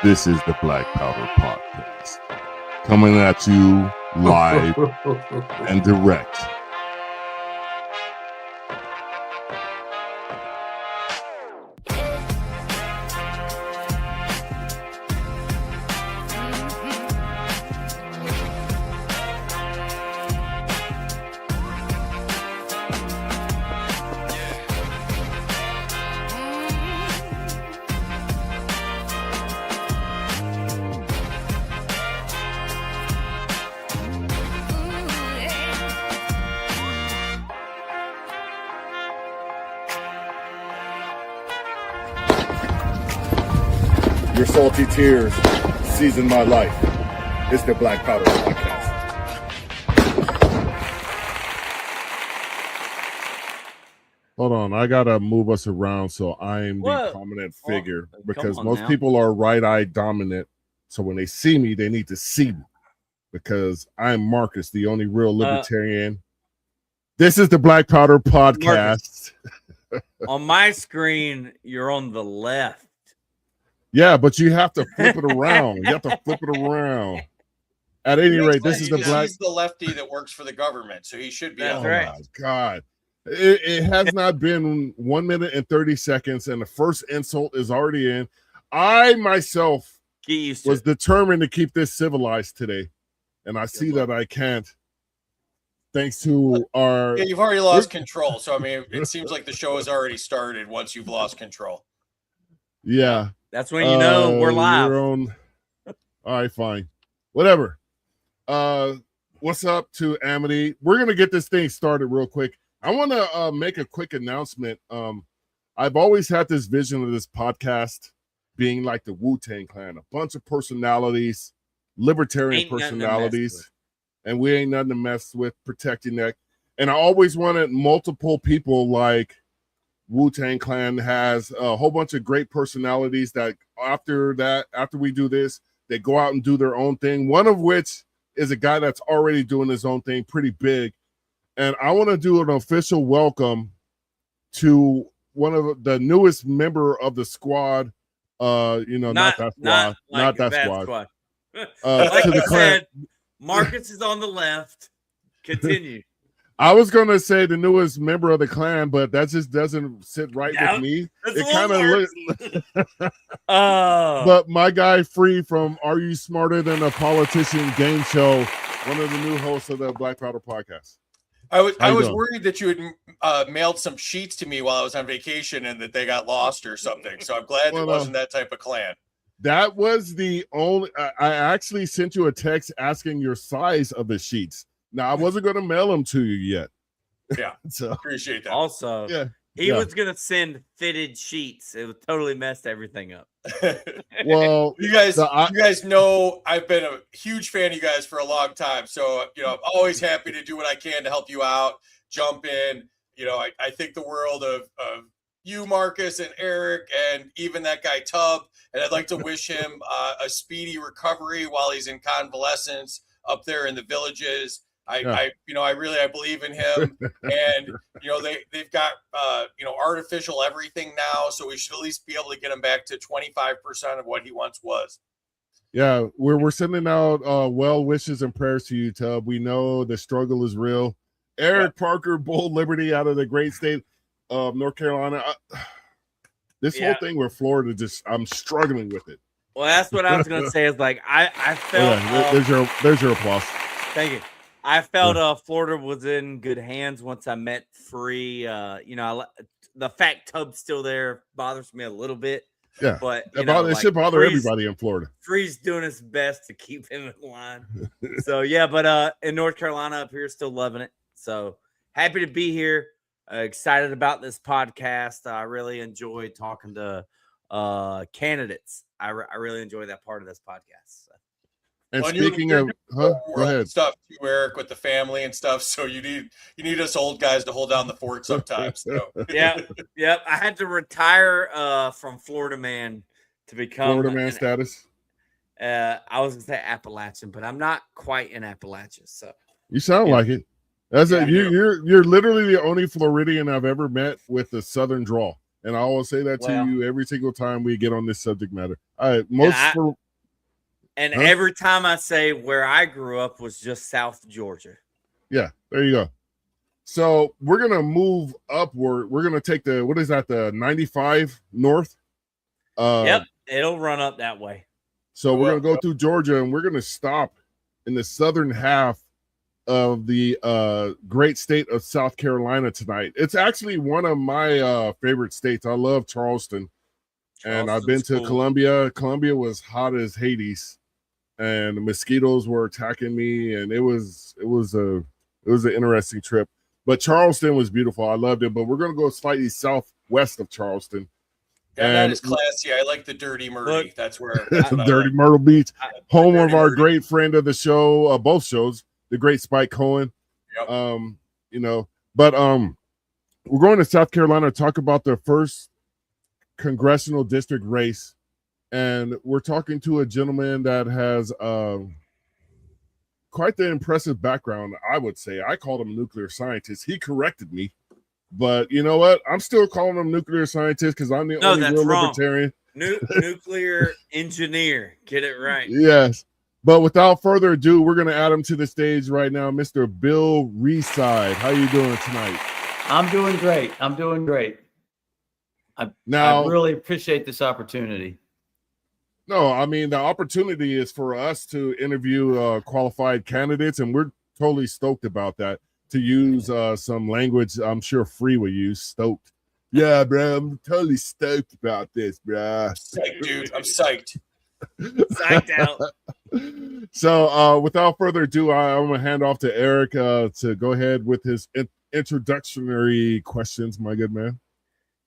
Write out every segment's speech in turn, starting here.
This is the Black Powder Podcast, coming at you live and direct. Your salty tears season my life. It's the Black Powder Podcast. Hold on, I gotta move us around so I'm the prominent figure because most people are right-eye dominant. So when they see me, they need to see me because I'm Marcus, the only real libertarian. This is the Black Powder Podcast. On my screen, you're on the left. Yeah, but you have to flip it around. You have to flip it around. At any rate, this is the black. He's the lefty that works for the government, so he should be. Oh my God! It has not been 1 minute and 30 seconds, and the first insult is already in. I myself was determined to keep this civilized today, and I see that I can't. Thanks to our. Yeah, you've already lost control. So I mean, it seems like the show has already started once you've lost control. Yeah. That's when you know we're live. All right, fine. Whatever. What's up to Amity? We're going to get this thing started real quick. I want to make a quick announcement. I've always had this vision of this podcast being like the Wu-Tang Clan, a bunch of personalities, libertarian personalities, and we ain't nothing to mess with, protecting that. And I always wanted multiple people like Wu-Tang Clan has a whole bunch of great personalities that after we do this, they go out and do their own thing. One of which is a guy that's already doing his own thing pretty big. And I want to do an official welcome to one of the newest member of the squad. Not that squad. Like to the clan. Marcus is on the left. Continue. I was gonna say the newest member of the clan, but that just doesn't sit right with me. It kind of looks. But my guy, Free from "Are You Smarter Than a Politician" game show, one of the new hosts of the Black Powder Podcast. I was worried that you had mailed some sheets to me while I was on vacation and that they got lost or something. So I'm glad it wasn't that type of clan. That was the only. I actually sent you a text asking your size of the sheets. Now, I wasn't going to mail them to you yet. Yeah, so appreciate that. Also, he was going to send fitted sheets. It would totally messed everything up. Well, you guys know I've been a huge fan of you guys for a long time. So, I'm always happy to do what I can to help you out, jump in. I think the world of you, Marcus, and Eric, and even that guy, Tub. And I'd like to wish him a speedy recovery while he's in convalescence up there in the villages. I believe in him, and they've got artificial everything now, so we should at least be able to get him back to 25% of what he once was. Yeah, we're sending out well wishes and prayers to you, Tub. We know the struggle is real. Eric Parker, Bold Liberty, out of the great state of North Carolina. This whole thing with Florida, I'm struggling with it. Well, that's what I was gonna say. Is like I felt. There's your applause. Thank you. I felt Florida was in good hands once I met Free. The fact Tub's still there bothers me a little bit. Yeah, but it should bother everybody in Florida. Free's doing his best to keep him in line. So but in North Carolina up here, still loving it. So happy to be here. Excited about this podcast. I really enjoy talking to candidates. I really enjoy that part of this podcast. So. And speaking of, go ahead. Stuff too, Eric, with the family and stuff. So you need us old guys to hold down the fort sometimes. So. Yeah. I had to retire from Florida man to become Florida man status. I was gonna say Appalachian, but I'm not quite in Appalachia. So you sound like it. You're literally the only Floridian I've ever met with a Southern drawl. And I always say that to Well- you every single time we get on this subject matter. All right, And every time I say where I grew up was just South Georgia. Yeah, there you go. So we're gonna move upward. We're gonna take the, what is that, the 95 north? Yep, it'll run up that way. So we're gonna go through Georgia, and we're gonna stop in the southern half of the great state of South Carolina tonight. It's actually one of my favorite states. I love Charleston, and I've been to cool. Columbia. Columbia was hot as Hades, and the mosquitoes were attacking me, and it was an interesting trip. But Charleston was beautiful. I loved it. But we're gonna go slightly southwest of Charleston. Yeah, that is classy. I like the Dirty Murray. That's where Dirty Myrtle Beach, home of our great friend of the show, both shows, the great Spike Cohen. Yep. But we're going to South Carolina to talk about the first congressional district race, and we're talking to a gentleman that has quite the impressive background. I would say I called him a nuclear scientist. He corrected me. But you know what? I'm still calling him nuclear scientist because I'm the only real libertarian. Nuclear engineer. Get it right. Yes. But without further ado, we're going to add him to the stage right now, Mr. Bill Reeside. How you doing tonight? I'm doing great. I really appreciate this opportunity. No, I mean, the opportunity is for us to interview qualified candidates, and we're totally stoked about that. To use some language I'm sure Free will use, stoked. Yeah, bro, I'm totally stoked about this, bro. Psyched, dude. I'm psyched. Psyched out. So without further ado, I'm going to hand off to Eric to go ahead with his introductory questions, my good man.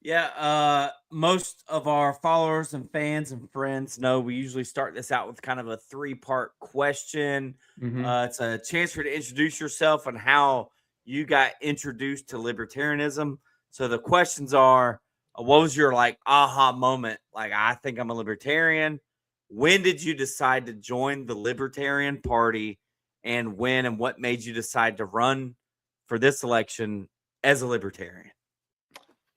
Yeah, most of our followers and fans and friends know we usually start this out with kind of a 3-part question. It's a chance for you to introduce yourself and how you got introduced to libertarianism. So the questions are, what was your aha moment? I think I'm a libertarian. When did you decide to join the Libertarian Party, and when and what made you decide to run for this election as a libertarian?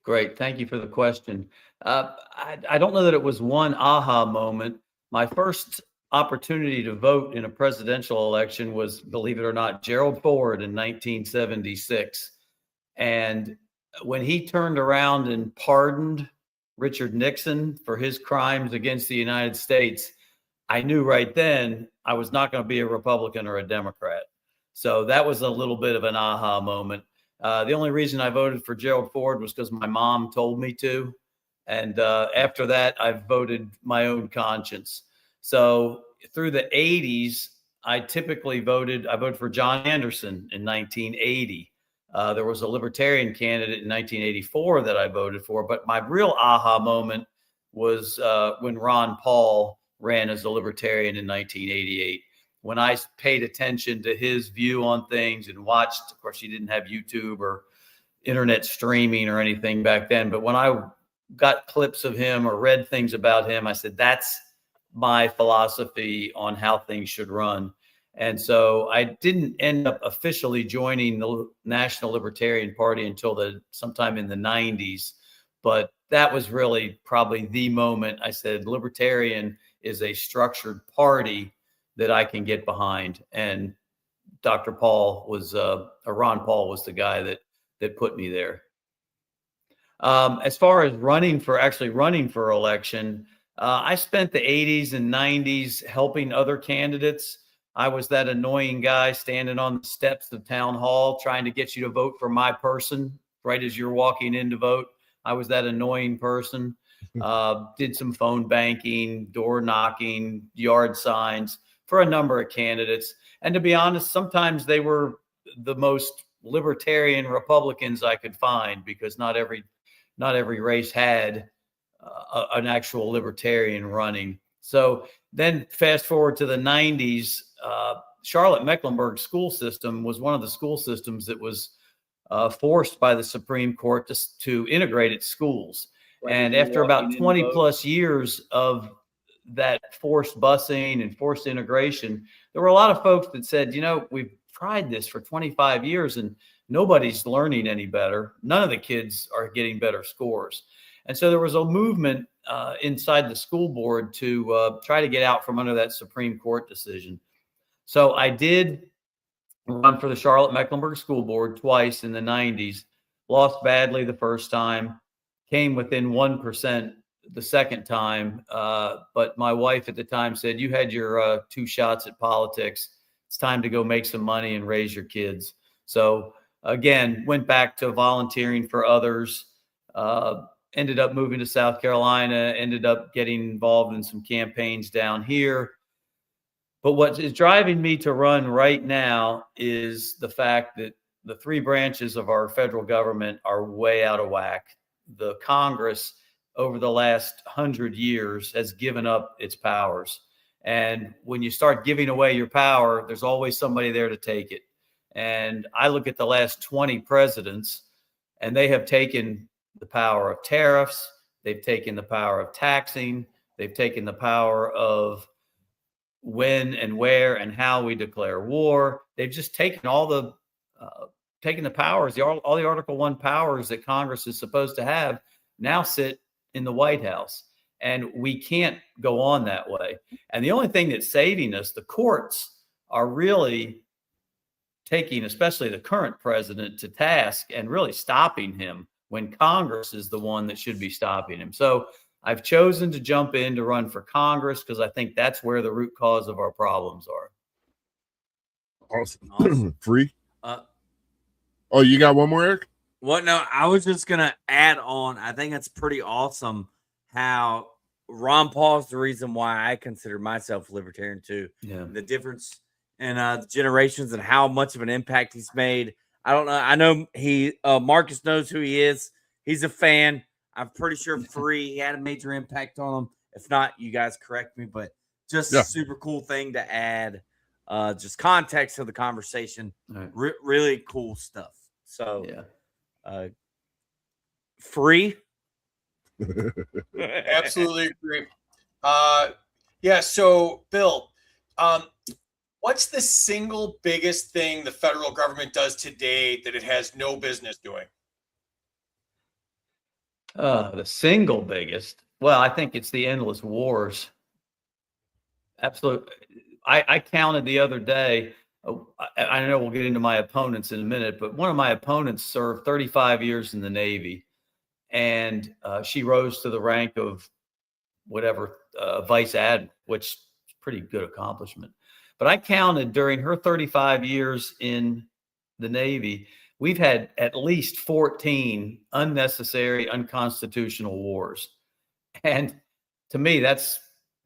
Great. Thank you for the question. I don't know that it was one aha moment. My first opportunity to vote in a presidential election was, believe it or not, Gerald Ford in 1976. And when he turned around and pardoned Richard Nixon for his crimes against the United States, I knew right then I was not going to be a Republican or a Democrat. So that was a little bit of an aha moment. The only reason I voted for Gerald Ford was because my mom told me to. And after that, I voted my own conscience. So through the 80s, I voted for John Anderson in 1980. There was a libertarian candidate in 1984 that I voted for. But my real aha moment was when Ron Paul ran as a libertarian in 1988. When I paid attention to his view on things and watched, of course, he didn't have YouTube or internet streaming or anything back then. But when I got clips of him or read things about him, I said, that's my philosophy on how things should run. And so I didn't end up officially joining the National Libertarian Party until sometime in the 90s. But that was really probably the moment I said, Libertarian is a structured party that I can get behind. And Ron Paul was the guy that put me there. As far as running for election, I spent the 80s and 90s helping other candidates. I was that annoying guy standing on the steps of town hall trying to get you to vote for my person right as you're walking in to vote. I was that annoying person. Did some phone banking, door knocking, yard signs for a number of candidates. And to be honest, sometimes they were the most libertarian Republicans I could find, because not every race had an actual libertarian running. So then fast forward to the 90s, Charlotte-Mecklenburg school system was one of the school systems that was forced by the Supreme Court to integrate its schools. And after about 20 plus years of that forced busing and forced integration, there were a lot of folks that said, we've tried this for 25 years and nobody's learning any better. None of the kids are getting better scores. And so there was a movement inside the school board to try to get out from under that Supreme Court decision. So I did run for the Charlotte-Mecklenburg School Board twice in the 90s, lost badly the first time, came within 1% the second time. But my wife at the time said, you had your 2 shots at politics. It's time to go make some money and raise your kids. So again, went back to volunteering for others, ended up moving to South Carolina, ended up getting involved in some campaigns down here. But what is driving me to run right now is the fact that the 3 branches of our federal government are way out of whack. The Congress over the last 100 years has given up its powers. And when you start giving away your power, there's always somebody there to take it. And I look at the last 20 presidents, and they have taken the power of tariffs. They've taken the power of taxing. They've taken the power of when and where and how we declare war. They've just taken all the powers, all the Article I powers that Congress is supposed to have now sit in the White House. And we can't go on that way. And the only thing that's saving us, the courts are really taking, especially the current president, to task and really stopping him when Congress is the one that should be stopping him. So I've chosen to jump in to run for Congress because I think that's where the root cause of our problems are. Awesome. Free. Oh, you got one more, Eric? Well, no, I was just going to add on. I think it's pretty awesome how Ron Paul's the reason why I consider myself libertarian too. Yeah. The difference in the generations and how much of an impact he's made. I don't know. I know Marcus knows who he is. He's a fan. I'm pretty sure he had a major impact on him. If not, you guys correct me, but just a super cool thing to add. Just context of the conversation. Right. Really cool stuff. So, yeah. Free. Absolutely agree. Yeah. So, Bill, what's the single biggest thing the federal government does today that it has no business doing? The single biggest. Well, I think it's the endless wars. Absolutely. I counted the other day. I know we'll get into my opponents in a minute, but one of my opponents served 35 years in the Navy, and she rose to the rank of whatever vice admiral, which is a pretty good accomplishment. But I counted during her 35 years in the Navy, we've had at least 14 unnecessary, unconstitutional wars. And to me, that's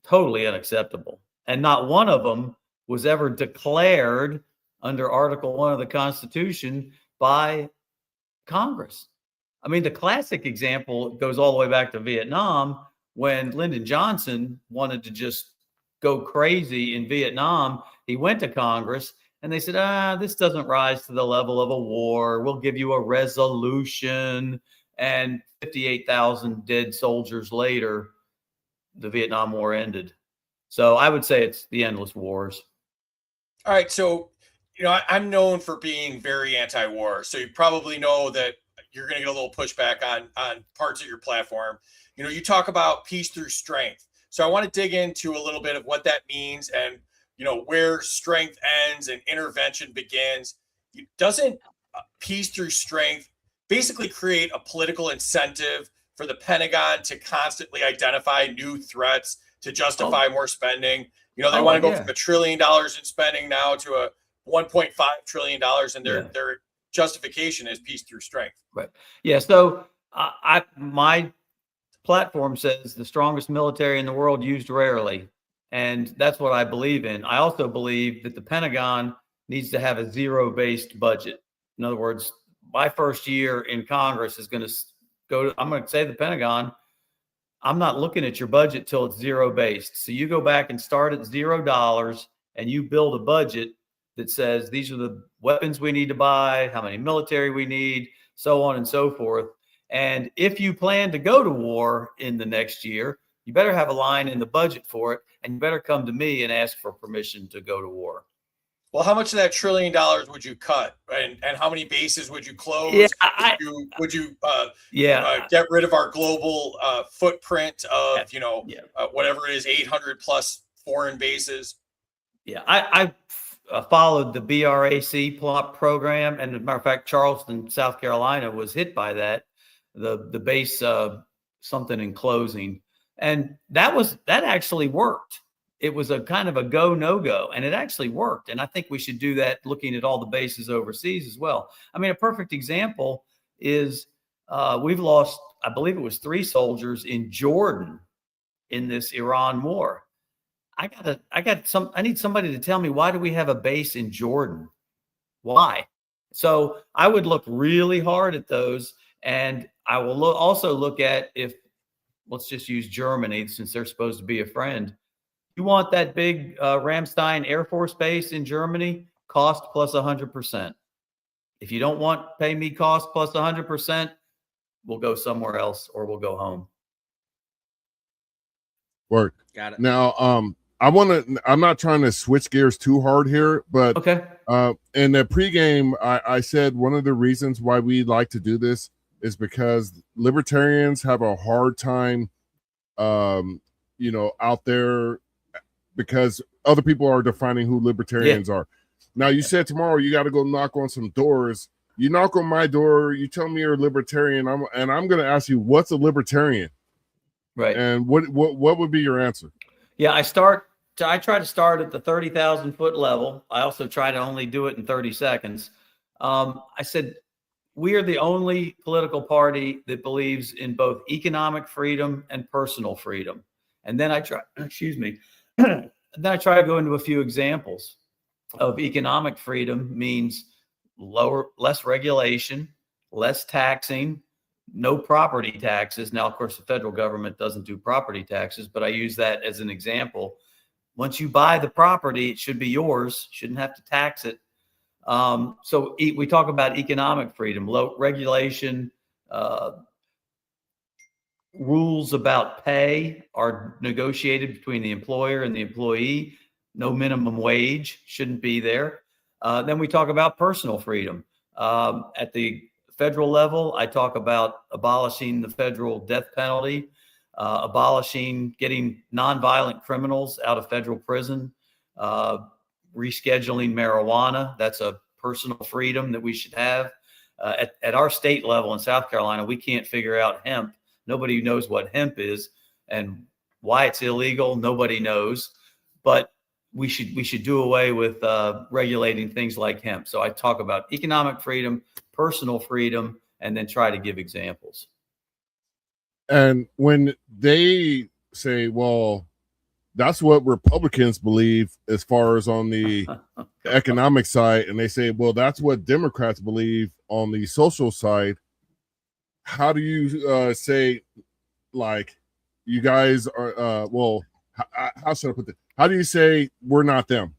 totally unacceptable. And not one of them was ever declared under Article I of the Constitution by Congress. I mean, the classic example goes all the way back to Vietnam, when Lyndon Johnson wanted to just go crazy in Vietnam. He went to Congress and they said, this doesn't rise to the level of a war. We'll give you a resolution. And 58,000 dead soldiers later, the Vietnam War ended. So I would say it's the endless wars. All right. So, I'm known for being very anti-war. So you probably know that you're going to get a little pushback on parts of your platform. You talk about peace through strength. So I want to dig into a little bit of what that means and, where strength ends and intervention begins. Doesn't peace through strength basically create a political incentive for the Pentagon to constantly identify new threats to justify more spending? They want to go from $1 trillion in spending now to a $1.5 trillion, and their justification is peace through strength. Right. Yeah. So my platform says the strongest military in the world used rarely. And that's what I believe in. I also believe that the Pentagon needs to have a zero-based budget. In other words, my first year in Congress is going to I'm going to say to the Pentagon, I'm not looking at your budget till it's zero-based. So you go back and start at $0 and you build a budget that says these are the weapons we need to buy, how many military we need, so on and so forth. And if you plan to go to war in the next year, you better have a line in the budget for it, and you better come to me and ask for permission to go to war. Well, how much of that $1 trillion would you cut, and how many bases would you close? Yeah, would you yeah, get rid of our global footprint of yeah. whatever it is, 800 plus foreign bases? Yeah, I followed the BRAC plot program, and as a matter of fact, Charleston, South Carolina, was hit by that. The base something in closing, and that actually worked. It was a kind of a go no go, and it actually worked. And I think we should do that, looking at all the bases overseas as well. I mean, a perfect example is we've lost, I believe it was 3 soldiers in Jordan in this Iran war. I need somebody to tell me, why do we have a base in Jordan? Why? So I would look really hard at those, and I will also look at, if, let's just use Germany since they're supposed to be a friend. You want that big Ramstein Air Force Base in Germany, cost plus 100%. If you don't want pay me cost plus 100%, we'll go somewhere else, or we'll go home. Work. Got it. Now, I'm not trying to switch gears too hard here, but Okay. In the pregame, I said one of the reasons why we like to do this is because libertarians have a hard time, out there, because other people are defining who libertarians are. Now, you said tomorrow you got to go knock on some doors. You knock on my door, you tell me you're a libertarian, I'm going to ask you, what's a libertarian? Right. And what would be your answer? Yeah, I try to start at the 30,000 foot level. I also try to only do it in 30 seconds. I said, we are the only political party that believes in both economic freedom and personal freedom. And then I try, then I try to go into a few examples of economic freedom. Means less regulation, less taxing, no property taxes. Now, of course, the federal government doesn't do property taxes, but I use that as an example. Once you buy the property, it should be yours. Shouldn't have to tax it. So we talk about economic freedom, low regulation, rules about pay are negotiated between the employer and the employee. No minimum wage shouldn't be there. Then we talk about personal freedom. At the federal level, I talk about abolishing the federal death penalty, getting nonviolent criminals out of federal prison, rescheduling marijuana. That's a personal freedom that we should have. At our state level in South Carolina, we can't figure out hemp. Nobody knows what hemp is and why it's illegal. Nobody knows, but we should do away with regulating things like hemp. So I talk about economic freedom, personal freedom, and then try to give examples. And when they say, well, that's what Republicans believe as far as on the economic side, and they say, well, that's what Democrats believe on the social side, how do you say, like, you guys are, how should I put that? How do you say we're not them?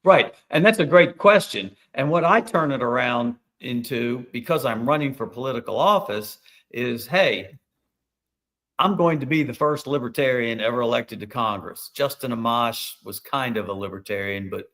Right. And that's a great question. And what I turn it around into, because I'm running for political office, is, hey, I'm going to be the first libertarian ever elected to Congress. Justin Amash was kind of a libertarian, but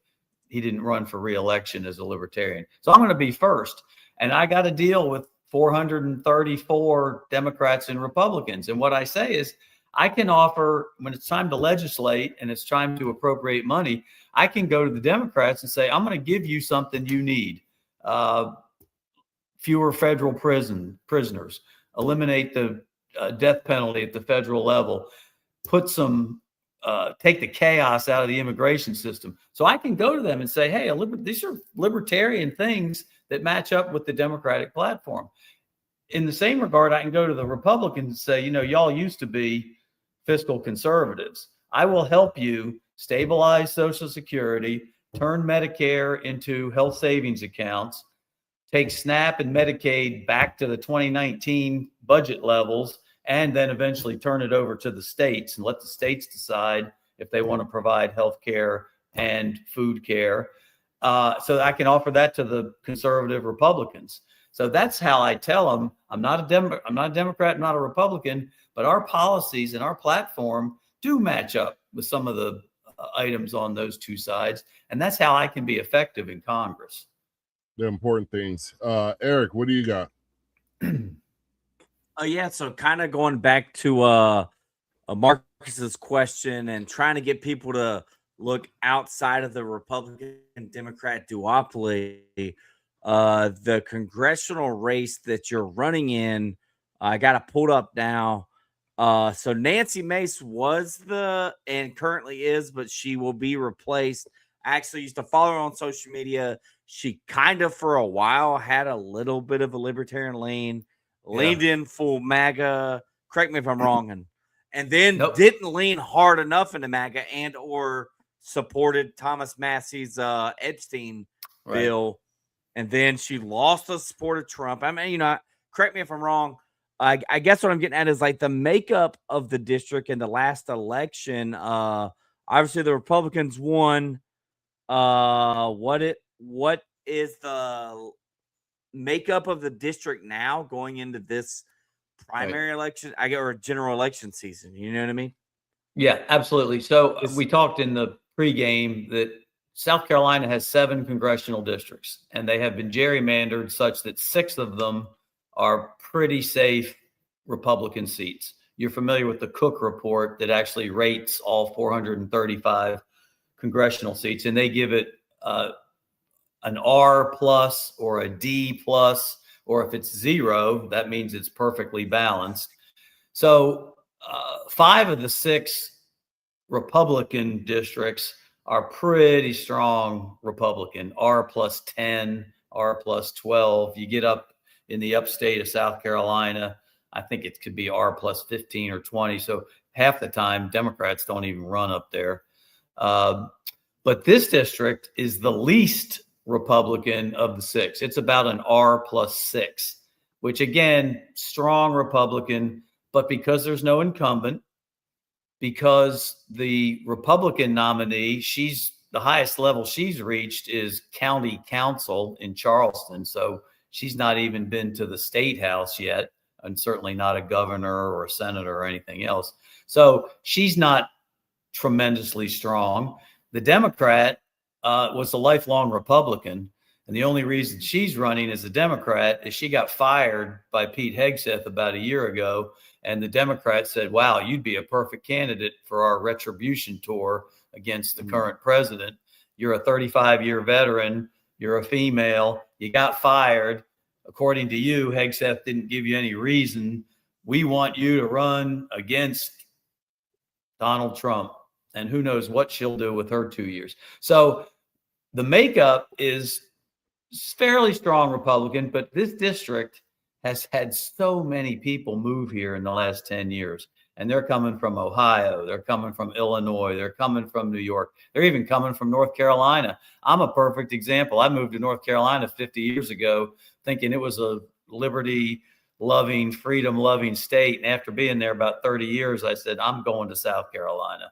he didn't run for re-election as a libertarian. So I'm going to be first. And I got to deal with 434 Democrats and Republicans. And what I say is, I can offer, when it's time to legislate and it's time to appropriate money, I can go to the Democrats and say, I'm going to give you something you need. Fewer federal prisoners, eliminate the death penalty at the federal level, take the chaos out of the immigration system. So I can go to them and say, hey, these are libertarian things that match up with the Democratic platform. In the same regard, I can go to the Republicans and say, y'all used to be fiscal conservatives. I will help you stabilize Social Security, turn Medicare into health savings accounts, take SNAP and Medicaid back to the 2019 budget levels, and then eventually turn it over to the states and let the states decide if they want to provide health care and food care. So I can offer that to the conservative Republicans. So that's how I tell them, I'm not a Democrat, I'm not a Republican, but our policies and our platform do match up with some of the items on those two sides. And that's how I can be effective in Congress. The important things. Eric, what do you got? Yeah, so kind of going back to Marcus's question and trying to get people to look outside of the Republican Democrat duopoly. The congressional race that you're running in, I got it pulled up now. So Nancy Mace was and currently is, but she will be replaced. I actually used to follow her on social media. She kind of for a while had a little bit of a libertarian leaned in full MAGA. Correct me if I'm wrong. And then didn't lean hard enough into MAGA and or supported Thomas Massey's Epstein bill. And then she lost the support of Trump. I mean, correct me if I'm wrong. I guess what I'm getting at is like the makeup of the district in the last election. Obviously, the Republicans won. What is the makeup of the district now going into this primary election? Or general election season. You know what I mean? Yeah, absolutely. So we talked in the pregame that South Carolina has 7 congressional districts, and they have been gerrymandered such that 6 of them are pretty safe Republican seats. You're familiar with the Cook report that actually rates all 435 congressional seats, and they give it an R plus or a D plus, or if it's 0, that means it's perfectly balanced. So 5 of the 6 Republican districts are pretty strong Republican, R plus 10, R plus 12. You get up in the upstate of South Carolina, I think it could be R plus 15 or 20. So half the time, Democrats don't even run up there. But this district is the least Republican of the 6. It's about an R plus 6, which again, strong Republican, but because there's no incumbent, because the Republican nominee, the highest level she's reached is county council in Charleston. So she's not even been to the state house yet, and certainly not a governor or a senator or anything else. So she's not tremendously strong. The Democrat was a lifelong Republican, and the only reason she's running as a Democrat is she got fired by Pete Hegseth about a year ago, and the Democrats said, wow, you'd be a perfect candidate for our retribution tour against the current president. You're a 35-year veteran. You're a female. You got fired. According to you, Hegseth didn't give you any reason. We want you to run against Donald Trump. And who knows what she'll do with her 2 years. So the makeup is fairly strong Republican, but this district has had so many people move here in the last 10 years. And they're coming from Ohio. They're coming from Illinois. They're coming from New York. They're even coming from North Carolina. I'm a perfect example. I moved to North Carolina 50 years ago thinking it was a liberty-loving, freedom-loving state. And after being there about 30 years, I said, I'm going to South Carolina.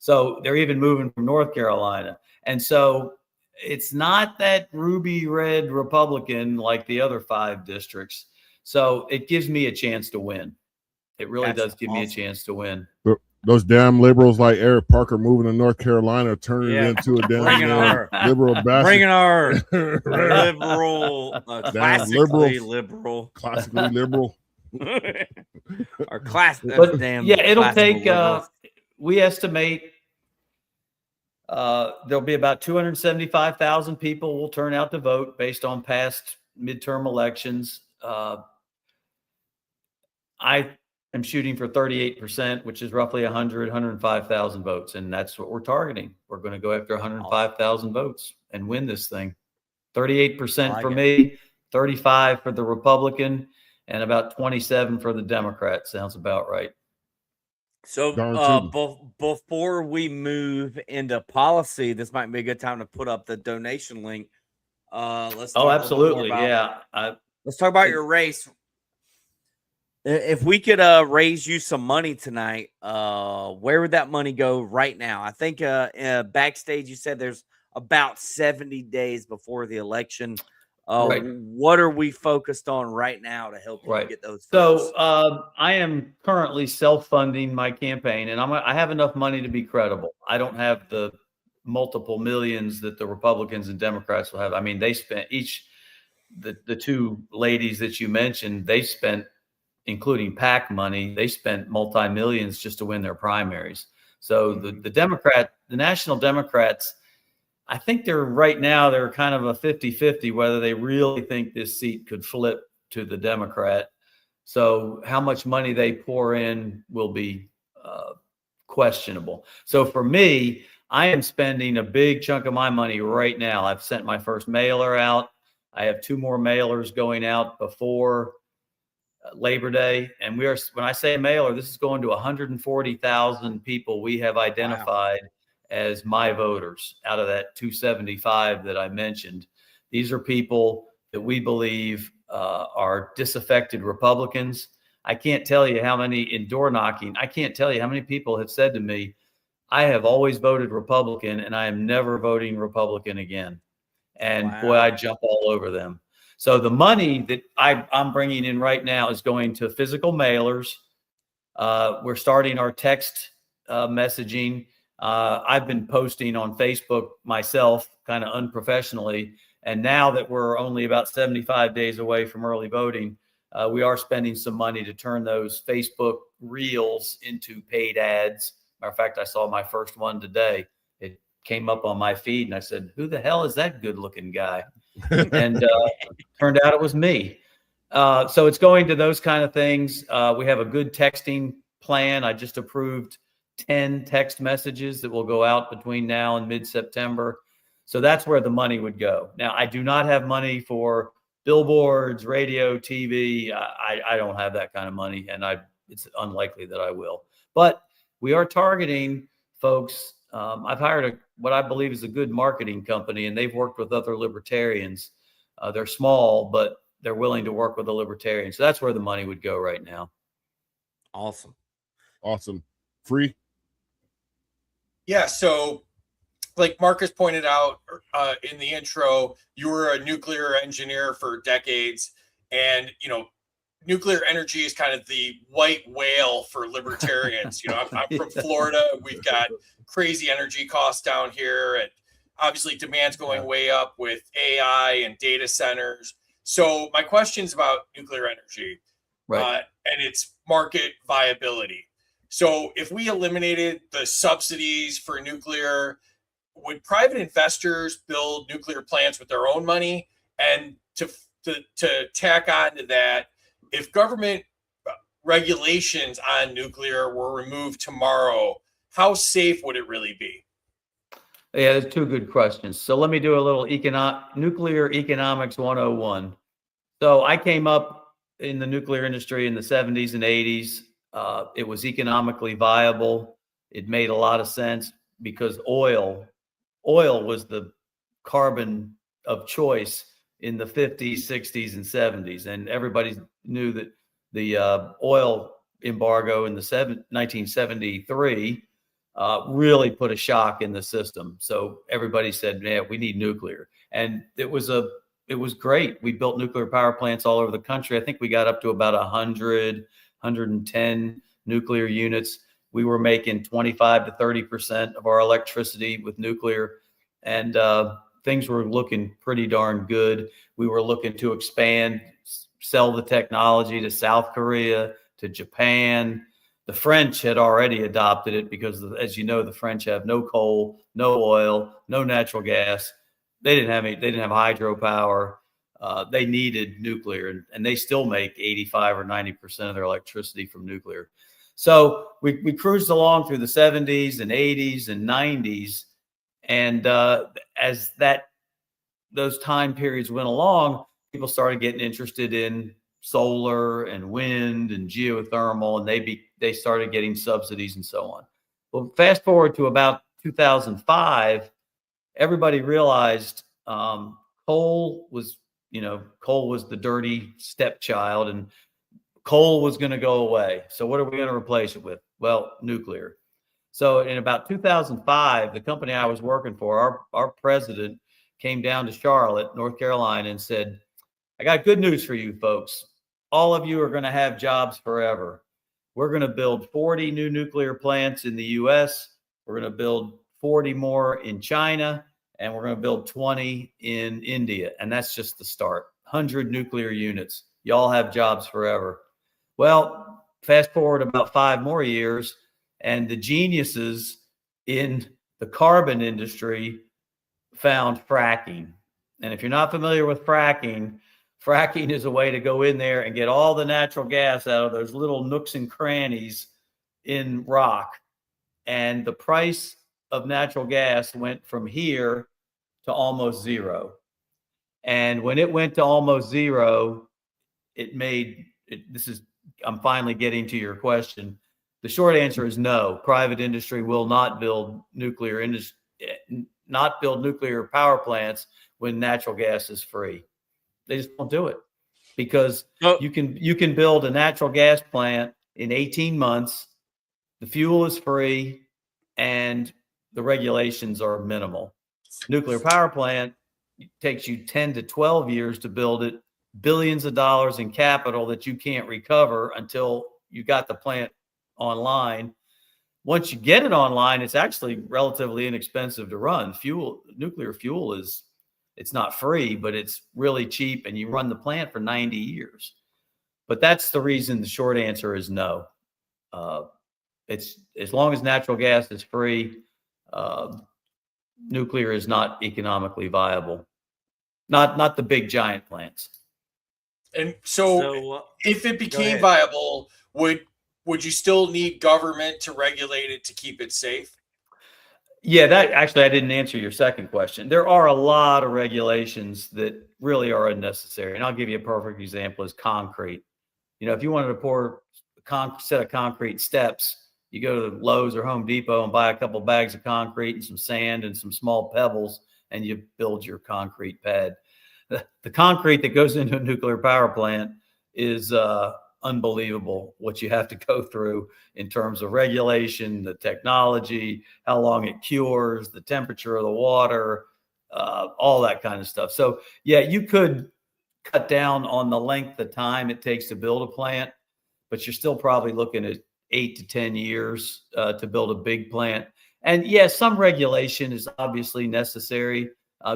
So they're even moving from North Carolina. And so it's not that ruby red Republican like the other 5 districts. So it gives me a chance to win. It really does give me a chance to win. Those damn liberals like Eric Parker moving to North Carolina, turning it into a damn liberal bastard. Bringing our liberal, classically liberal. Classically liberal. Our class. It'll take, we estimate there'll be about 275,000 people will turn out to vote based on past midterm elections. I am shooting for 38%, which is roughly 105,000 votes. And that's what we're targeting. We're going to go after 105,000 votes and win this thing. 38% for me, 35 for the Republican, and about 27 for the Democrat. Sounds about right. So before we move into policy, this might be a good time to put up the donation link. Let's talk absolutely. Let's talk about your race. If we could raise you some money tonight, where would that money go right now? I think backstage you said there's about 70 days before the election. Right. What are we focused on right now to help you Right. get those votes? So I am currently self-funding my campaign, and I have enough money to be credible. I don't have the multiple millions that the Republicans and Democrats will have. I mean, they spent the two ladies that you mentioned, they spent, including PAC money, they spent multi-millions just to win their primaries. So the National Democrats, I think they're kind of a 50-50 whether they really think this seat could flip to the Democrat. So how much money they pour in will be questionable. So for me, I am spending a big chunk of my money right now. I've sent my first mailer out. I have 2 more mailers going out before Labor Day. And when I say mailer, this is going to 140,000 people we have identified as my voters out of that 275 that I mentioned. These are people that we believe are disaffected Republicans. I can't tell you how many in door knocking. I can't tell you how many people have said to me, I have always voted Republican and I am never voting Republican again. And boy, I jump all over them. So the money that I'm bringing in right now is going to physical mailers. We're starting our text messaging. I've been posting on Facebook myself, kind of unprofessionally. And now that we're only about 75 days away from early voting, we are spending some money to turn those Facebook reels into paid ads. Matter of fact, I saw my first one today. It came up on my feed and I said, who the hell is that good looking guy? And turned out it was me. So it's going to those kind of things. We have a good texting plan. I just approved 10 text messages that will go out between now and mid-September. So that's where the money would go. Now, I do not have money for billboards, radio, TV. I don't have that kind of money, and it's unlikely that I will. But we are targeting folks. I've hired what I believe is a good marketing company, and they've worked with other libertarians. They're small, but they're willing to work with a libertarian. So that's where the money would go right now. Awesome. Free. Yeah. So like Marcus pointed out in the intro, you were a nuclear engineer for decades, and, nuclear energy is kind of the white whale for libertarians. I'm from Florida. We've got crazy energy costs down here, and obviously demand's going way up with AI and data centers. So my question's about nuclear energy, right, and its market viability. So if we eliminated the subsidies for nuclear, would private investors build nuclear plants with their own money? And to tack on to that, if government regulations on nuclear were removed tomorrow, how safe would it really be? Yeah, there's 2 good questions. So let me do a little nuclear economics 101. So I came up in the nuclear industry in the 70s and 80s. It was economically viable. It made a lot of sense because oil was the carbon of choice in the 50s, 60s, and 70s. And everybody knew that the oil embargo in the 1973 really put a shock in the system. So everybody said, yeah, we need nuclear. And it was great. We built nuclear power plants all over the country. I think we got up to about 110 nuclear units. We were making 25 to 30% of our electricity with nuclear, and things were looking pretty darn good. We were looking to expand, sell the technology to South Korea, to Japan. The French had already adopted it because, as you know, the French have no coal, no oil, no natural gas. They didn't have hydropower. They needed nuclear, and they still make 85 or 90% of their electricity from nuclear. So we cruised along through the 70s and 80s and 90s. And as those time periods went along, people started getting interested in solar and wind and geothermal, and they started getting subsidies and so on. Well, fast forward to about 2005, everybody realized coal was the dirty stepchild, and coal was going to go away. So what are we going to replace it with? Well, nuclear. So in about 2005, the company I was working for, our president came down to Charlotte, North Carolina, and said, I got good news for you folks. All of you are going to have jobs forever. We're going to build 40 new nuclear plants in the US. We're going to build 40 more in China, and we're going to build 20 in India. And that's just the start. 100 nuclear units. Y'all have jobs forever. Well, fast forward about 5 more years, and the geniuses in the carbon industry found fracking. And if you're not familiar with fracking is a way to go in there and get all the natural gas out of those little nooks and crannies in rock. And the price of natural gas went from here to almost zero. And when it went to almost zero, I'm finally getting to your question. The short answer is no. Private industry will not build nuclear power plants when natural gas is free. They just won't do it because you can build a natural gas plant in 18 months. The fuel is free and the regulations are minimal. Nuclear power plant takes you 10 to 12 years to build it, billions of dollars in capital that you can't recover until you got the plant online. Once you get it online, it's actually relatively inexpensive to run. Nuclear fuel it's not free, but it's really cheap, and you run the plant for 90 years. But that's the reason the short answer is no. It's as long as natural gas is free, nuclear is not economically viable. Not the big giant plants. And so if it became viable, would you still need government to regulate it to keep it safe? Yeah, that actually, I didn't answer your second question. There are a lot of regulations that really are unnecessary. And I'll give you a perfect example is concrete. If you wanted to pour a set of concrete steps, you go to Lowe's or Home Depot and buy a couple bags of concrete and some sand and some small pebbles, and you build your concrete pad. The concrete that goes into a nuclear power plant is unbelievable what you have to go through in terms of regulation, the technology, how long it cures, the temperature of the water, all that kind of stuff. So yeah, you could cut down on the length of time it takes to build a plant, but you're still probably looking at 8 to 10 years to build a big plant. And yes, some regulation is obviously necessary.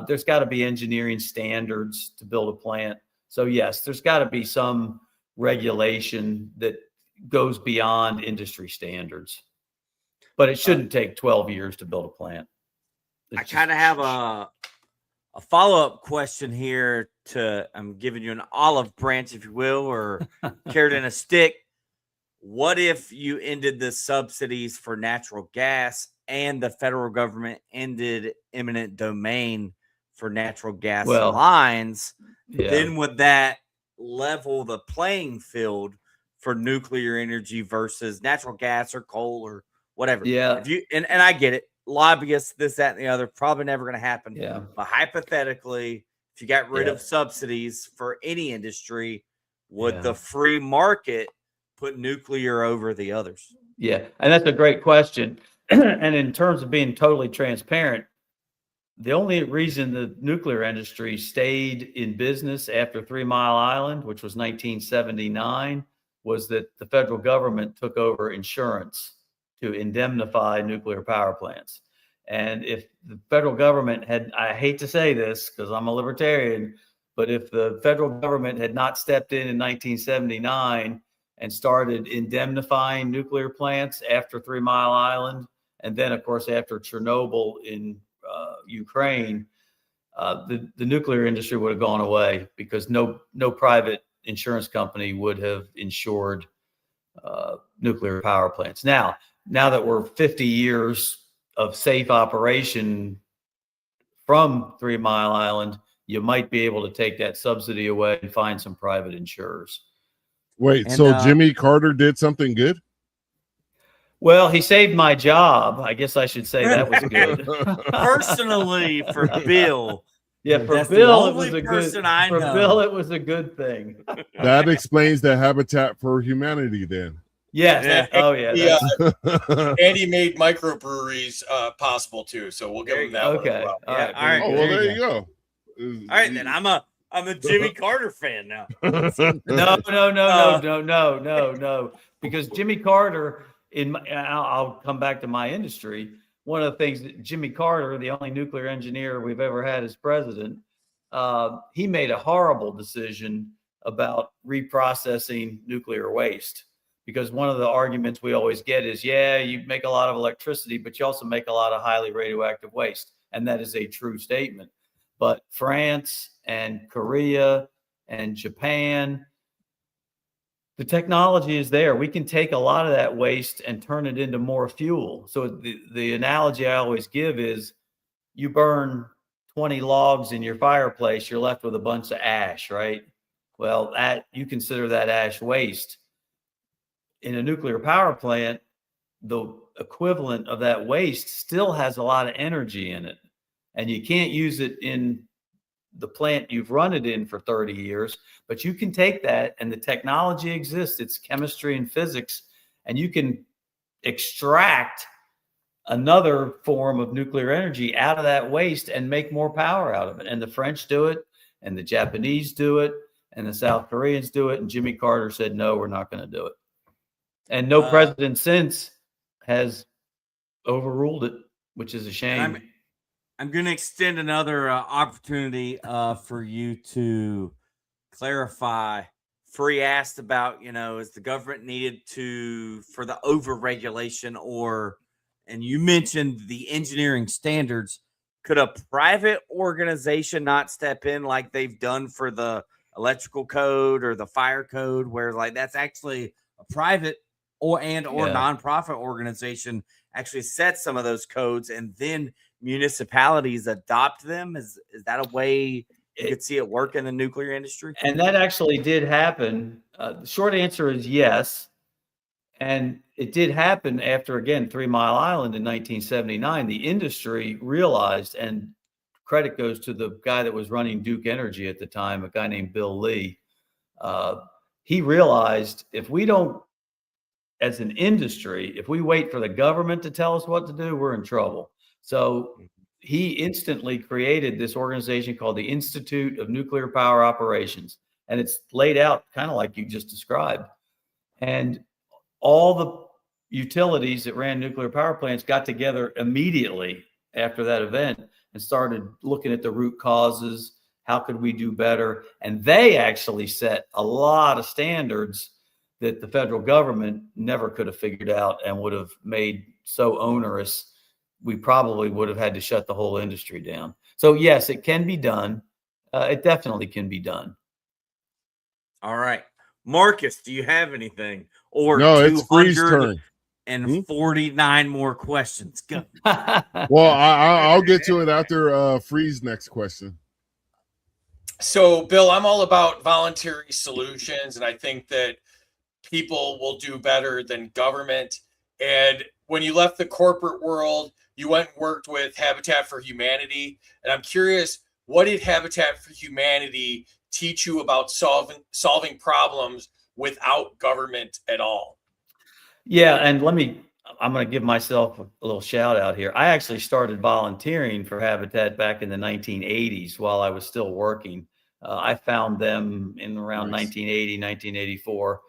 There's got to be engineering standards to build a plant. So yes, there's got to be some regulation that goes beyond industry standards, but it shouldn't take 12 years to build a plant. I kind of have a follow-up question here I'm giving you an olive branch, if you will, or carrot and a stick. What if you ended the subsidies for natural gas and the federal government ended eminent domain for natural gas lines? Yeah. Then would that level the playing field for nuclear energy versus natural gas or coal or whatever? Yeah. If you and I get it, lobbyists, this, that, and the other, probably never going to happen. Yeah. But hypothetically, if you got rid of subsidies for any industry, would the free market put nuclear over the others? Yeah, and that's a great question. And in terms of being totally transparent, the only reason the nuclear industry stayed in business after 3 Mile Island, which was 1979, was that the federal government took over insurance to indemnify nuclear power plants. And if the federal government I hate to say this because I'm a libertarian, but if the federal government had not stepped in 1979 and started indemnifying nuclear plants after 3 Mile Island, and then, of course, after Chernobyl in Ukraine, the nuclear industry would have gone away because no private insurance company would have insured nuclear power plants. Now that we're 50 years of safe operation from 3 Mile Island, you might be able to take that subsidy away and find some private insurers. Wait, so Jimmy Carter did something good? Well, he saved my job. I guess I should say that was good. Personally, for Bill. Yeah, for Bill, it was a good. For Bill, it was a good thing. That explains the Habitat for Humanity, then. Yes. Yeah. Oh, yeah. And he made microbreweries possible too, so we'll give him that. Okay. One as well. All right. All right. Oh, well, there you go. All right, then I'm a Jimmy Carter fan now. No. Because Jimmy Carter, I'll come back to my industry. One of the things that Jimmy Carter, the only nuclear engineer we've ever had as president, he made a horrible decision about reprocessing nuclear waste. Because one of the arguments we always get is, yeah, you make a lot of electricity, but you also make a lot of highly radioactive waste. And that is a true statement. But France and Korea and Japan, the technology is there. We can take a lot of that waste and turn it into more fuel. So the analogy I always give is you burn 20 logs in your fireplace, you're left with a bunch of ash, right? Well, that you consider that ash waste. In a nuclear power plant, the equivalent of that waste still has a lot of energy in it. And you can't use it in the plant you've run it in for 30 years, but you can take that, and the technology exists. It's chemistry and physics, and you can extract another form of nuclear energy out of that waste and make more power out of it. And the French do it, and the Japanese do it, and the South Koreans do it. And Jimmy Carter said, no, we're not going to do it. And no president since has overruled it, which is a shame. I'm going to extend another opportunity for you to clarify. Free asked about, is the government needed for the overregulation and you mentioned the engineering standards. Could a private organization not step in like they've done for the electrical code or the fire code, where like that's actually a private or nonprofit organization actually sets some of those codes, and then municipalities adopt them? Is that a way you could see it work in the nuclear industry? And that actually did happen. The short answer is yes. And it did happen after, again, 3 Mile Island in 1979. The industry realized, and credit goes to the guy that was running Duke Energy at the time, a guy named Bill Lee. He realized if we don't, as an industry, if we wait for the government to tell us what to do, we're in trouble. So he instantly created this organization called the Institute of Nuclear Power Operations. And it's laid out kind of like you just described. And all the utilities that ran nuclear power plants got together immediately after that event and started looking at the root causes. How could we do better? And they actually set a lot of standards that the federal government never could have figured out and would have made so onerous, we probably would have had to shut the whole industry down. So yes, it can be done. It definitely can be done. All right. Marcus, do you have anything? Or no, it's Free's turn. And 49 more questions. Go. Well, I'll get to it after Free's next question. So, Bill, I'm all about voluntary solutions, and I think that people will do better than government. And when you left the corporate world, you went and worked with Habitat for Humanity. And I'm curious, what did Habitat for Humanity teach you about solving problems without government at all? Yeah, and I'm going to give myself a little shout out here. I actually started volunteering for Habitat back in the 1980s while I was still working. I found them in around 1980, 1984.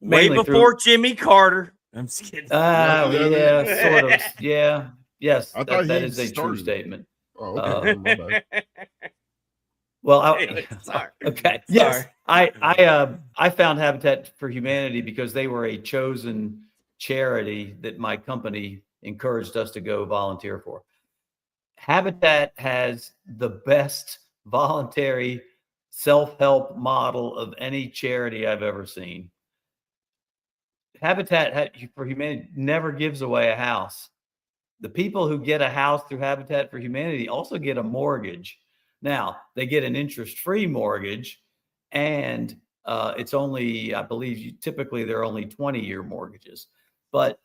Way before Jimmy Carter. I'm just kidding. Yeah, sort of. Yeah. Yes, that is a true statement. Oh, okay. My bad. Well, sorry. Okay. Sorry. Yes, I found Habitat for Humanity because they were a chosen charity that my company encouraged us to go volunteer for. Habitat has the best voluntary self-help model of any charity I've ever seen. Habitat for Humanity never gives away a house. The people who get a house through Habitat for Humanity also get a mortgage. Now, they get an interest-free mortgage, and it's only, I believe, typically they're only 20-year mortgages. But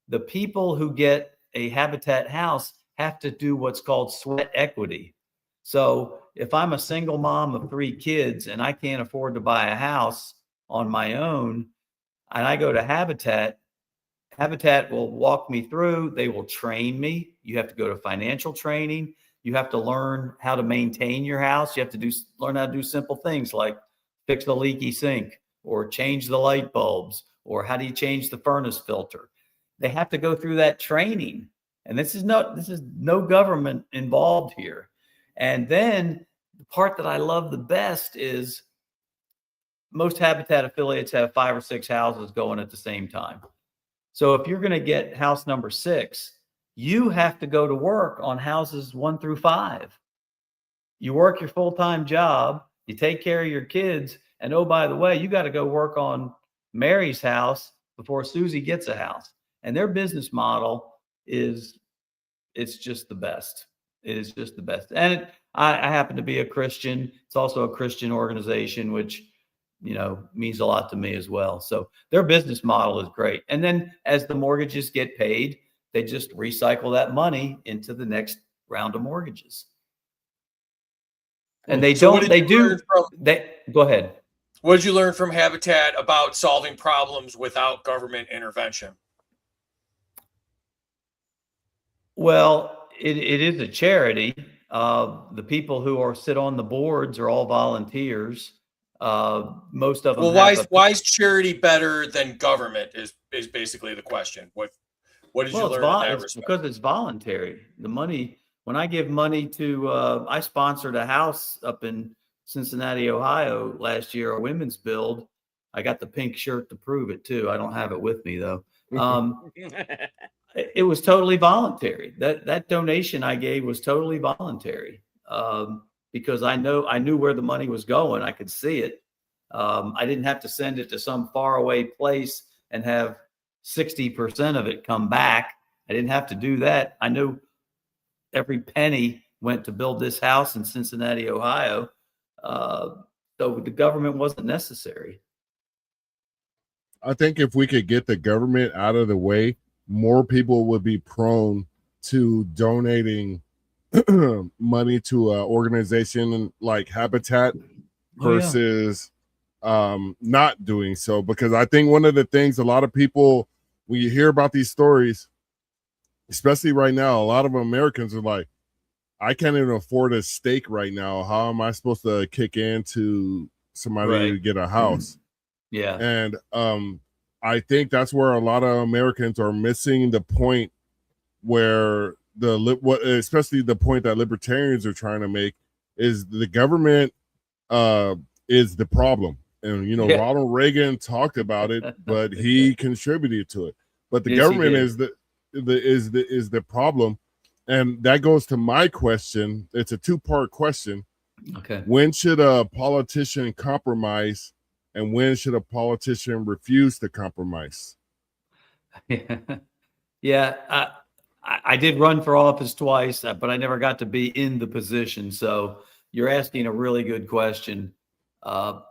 the people who get a Habitat house have to do what's called sweat equity. So if I'm a single mom of 3 kids and I can't afford to buy a house on my own, and I go to Habitat, Habitat will walk me through. They will train me. You have to go to financial training. You have to learn how to maintain your house. You have to learn how to do simple things like fix the leaky sink or change the light bulbs, or how do you change the furnace filter? They have to go through that training. And this is no government involved here. And then the part that I love the best is most Habitat affiliates have 5 or 6 houses going at the same time. So if you're going to get house number 6, you have to go to work on houses 1 through 5. You work your full-time job, you take care of your kids, and oh, by the way, you got to go work on Mary's house before Susie gets a house. And their business model it's just the best. It is just the best. And I happen to be a Christian. It's also a Christian organization, which, means a lot to me as well. So their business model is great. And then as the mortgages get paid, they just recycle that money into the next round of mortgages. And go ahead. What did you learn from Habitat about solving problems without government intervention? Well, it is a charity. The people who sit on the boards are all volunteers. Most of them. Well, why is charity better than government? Is basically the question. What did you learn in that respect? Because it's voluntary. The money, when I give money to, I sponsored a house up in Cincinnati, Ohio last year, a women's build. I got the pink shirt to prove it too. I don't have it with me though. It was totally voluntary. That donation I gave was totally voluntary, because I knew where the money was going. I could see it. I didn't have to send it to some faraway place and have 60% of it come back. I didn't have to do that. I knew every penny went to build this house in Cincinnati, Ohio. So the government wasn't necessary. I think if we could get the government out of the way, more people would be prone to donating money to an organization like Habitat versus not doing so. Because I think one of the things a lot of people, when you hear about these stories, especially right now, a lot of Americans are like, I can't even afford a steak right now. How am I supposed to kick into somebody to get a house? Yeah. And I think that's where a lot of Americans are missing the point where especially the point that libertarians are trying to make is the government is the problem. And Ronald Reagan talked about it, but he contributed to it. But the government is the problem. And that goes to my question. It's a 2-part question. Okay. When should a politician compromise? And when should a politician refuse to compromise? Yeah, I did run for office twice, but I never got to be in the position. So you're asking a really good question. I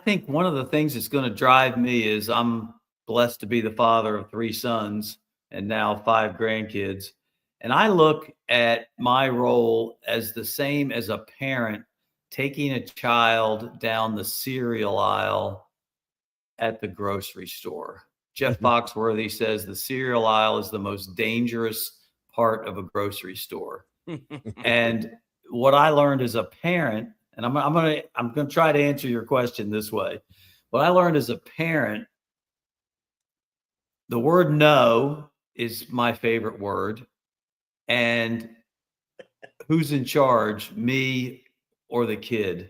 think one of the things that's going to drive me is I'm blessed to be the father of 3 sons and now 5 grandkids. And I look at my role as the same as a parent taking a child down the cereal aisle at the grocery store. Jeff Foxworthy says the cereal aisle is the most dangerous part of a grocery store. And what I learned as a parent, and I'm going to try to answer your question this way. What I learned as a parent, the word no is my favorite word. And who's in charge, me or the kid?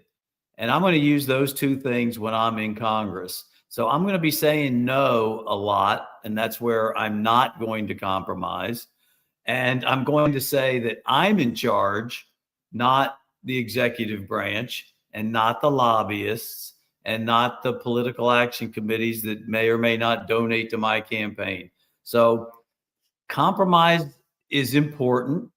And I'm going to use those 2 things when I'm in Congress. So I'm going to be saying no a lot, and that's where I'm not going to compromise. And I'm going to say that I'm in charge, not the executive branch, and not the lobbyists, and not the political action committees that may or may not donate to my campaign. So compromise is important.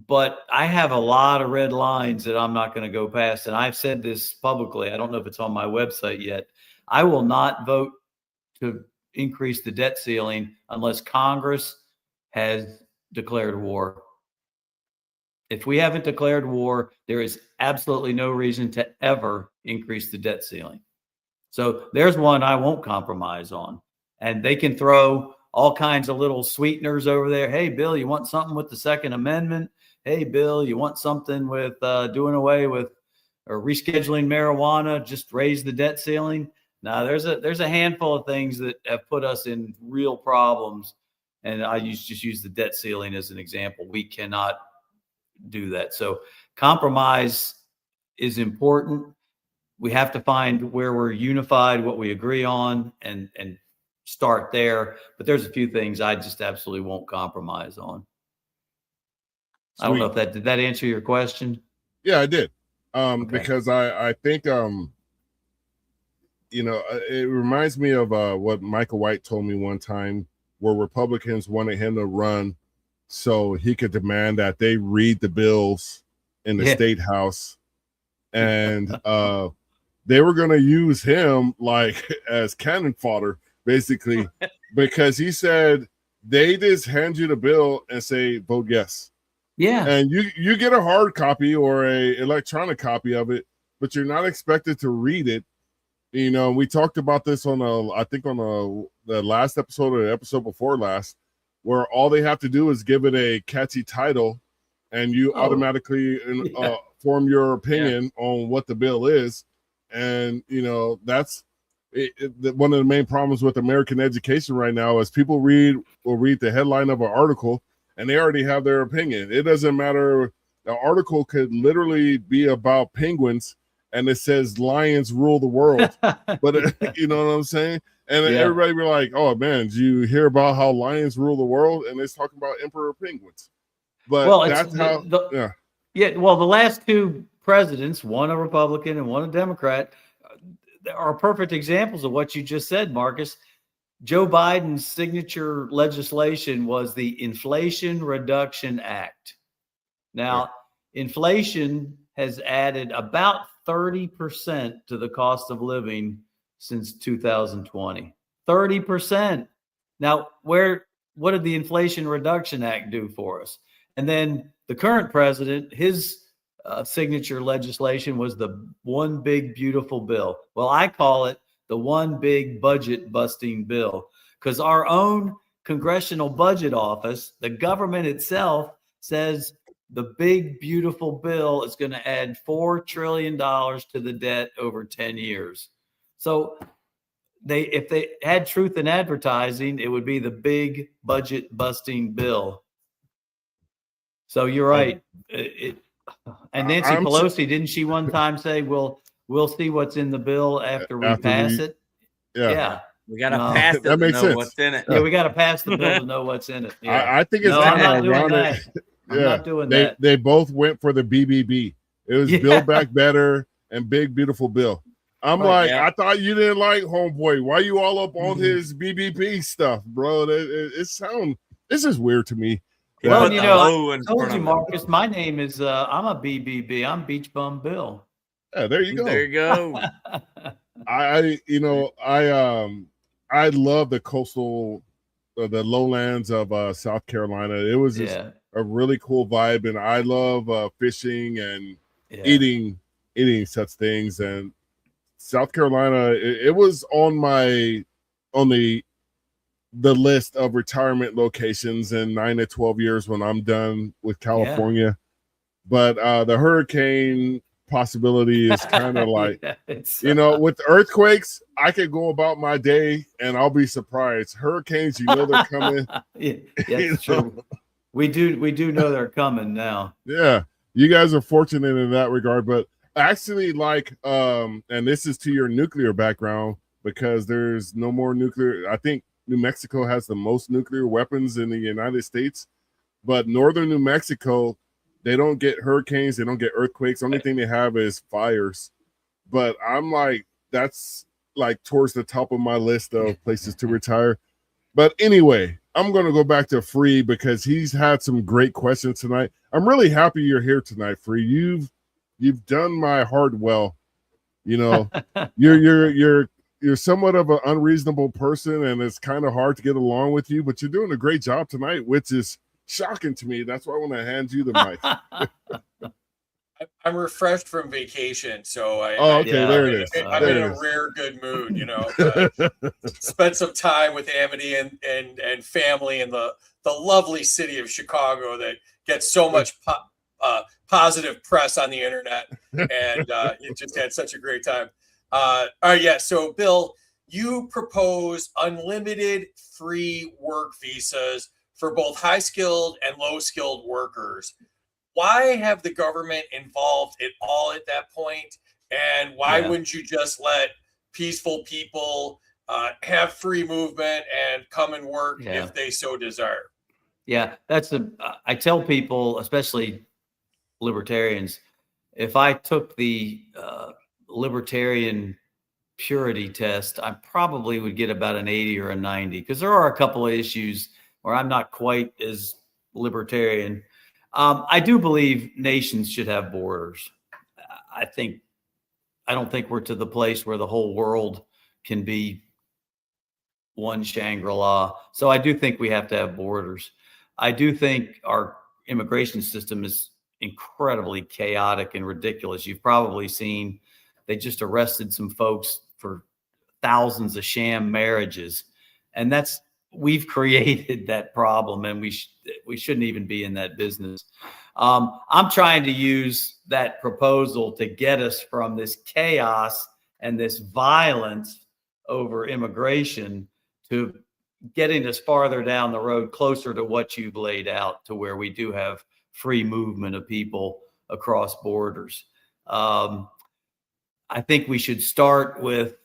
But I have a lot of red lines that I'm not going to go past. And I've said this publicly. I don't know if it's on my website yet. I will not vote to increase the debt ceiling unless Congress has declared war. If we haven't declared war, there is absolutely no reason to ever increase the debt ceiling. So there's one I won't compromise on. And they can throw all kinds of little sweeteners over there. Hey, Bill, you want something with the Second Amendment? Hey, Bill, you want something with doing away with or rescheduling marijuana? Just raise the debt ceiling. Now, there's a handful of things that have put us in real problems, and I just use the debt ceiling as an example. We cannot do that. So compromise is important. We have to find where we're unified, what we agree on, and start there. But there's a few things I just absolutely won't compromise on. Sweet. I don't know if did that answer your question? Yeah, I did. Okay. Because I think it reminds me of what Michael White told me one time, where Republicans wanted him to run so he could demand that they read the bills in the state house, and they were going to use him like as cannon fodder, basically, because he said they just hand you the bill and say vote yes. Yeah. And you get a hard copy or a electronic copy of it, but you're not expected to read it. You know, we talked about this on the last episode or the episode before last, where all they have to do is give it a catchy title, and you automatically form your opinion on what the bill is. And you know, that's one of the main problems with American education right now is people will read the headline of an article and they already have their opinion. It doesn't matter. The article could literally be about penguins and it says lions rule the world. But you know what I'm saying? And everybody be like, oh man, did you hear about how lions rule the world? And it's talking about emperor penguins. But that's how well, the last two presidents, one a Republican and one a Democrat, are perfect examples of what you just said, Marcus. Joe Biden's signature legislation was the Inflation Reduction Act. Now, inflation has added about 30% to the cost of living since 2020. 30%. Now, what did the Inflation Reduction Act do for us? And then the current president, his signature legislation was the One Big Beautiful Bill. Well, I call it the One Big Budget Busting Bill, because our own Congressional Budget Office, the government itself, says the Big Beautiful Bill is going to add $4 trillion to the debt over 10 years. So if they had truth in advertising, it would be the Big Budget Busting Bill. So you're right. And Nancy Pelosi, didn't she one time say, we'll see what's in the bill after we pass it? Yeah. We got to pass it to know what's in it. Yeah, we got to pass the bill to know what's in it. Yeah. I think it's I'm not doing that. I'm not doing that. They both went for the BBB. It was Build Back Better and Big Beautiful Bill. I'm I thought you didn't like Homeboy. Why you all up on his BBB stuff, bro? This is weird to me. Well, you know, I told you, Marcus, my name is, I'm a BBB. I'm Beach Bum Bill. Yeah, there you go. There you go. I love the coastal, the lowlands of South Carolina. It was just a really cool vibe, and I love fishing and eating such things. And South Carolina, it was on the list of retirement locations in 9 to 12 years when I'm done with California. But the hurricane possibility is kind of like, with earthquakes, I could go about my day and I'll be surprised. Hurricanes, they're coming. That's true. We do know they're coming now. Yeah, you guys are fortunate in that regard. But actually, and this is to your nuclear background, because there's no more nuclear. I think New Mexico has the most nuclear weapons in the United States, but northern New Mexico, they don't get hurricanes, they don't get earthquakes. The only thing they have is fires. But I'm like, that's like towards the top of my list of places to retire. But anyway, I'm going to go back to Free because he's had some great questions tonight. I'm really happy you're here tonight, Free. You've done my heart well. You know, you're somewhat of an unreasonable person, and it's kind of hard to get along with you, but you're doing a great job tonight, which is shocking to me. That's why I want to hand you the mic. I'm refreshed from vacation, so okay, there it is. I'm There in it a is. rare good mood. Spent some time with Amity and family in the lovely city of Chicago that gets so much positive press on the internet, and it just had such a great time. All right, yeah. So, Bill, you propose unlimited free work visas for both high skilled and low skilled workers. Why have the government involved at all at that point? And why wouldn't you just let peaceful people have free movement and come and work if they so desire? Yeah, I tell people, especially libertarians, if I took the libertarian purity test, I probably would get about an 80 or a 90, because there are a couple of issues where I'm not quite as libertarian. I do believe nations should have borders. I don't think we're to the place where the whole world can be one Shangri-La. So I do think we have to have borders. I do think our immigration system is incredibly chaotic and ridiculous. You've probably seen they just arrested some folks for thousands of sham marriages, and we've created that problem, and we shouldn't even be in that business. I'm trying to use that proposal to get us from this chaos and this violence over immigration to getting us farther down the road, closer to what you've laid out, to where we do have free movement of people across borders. I think we should start with,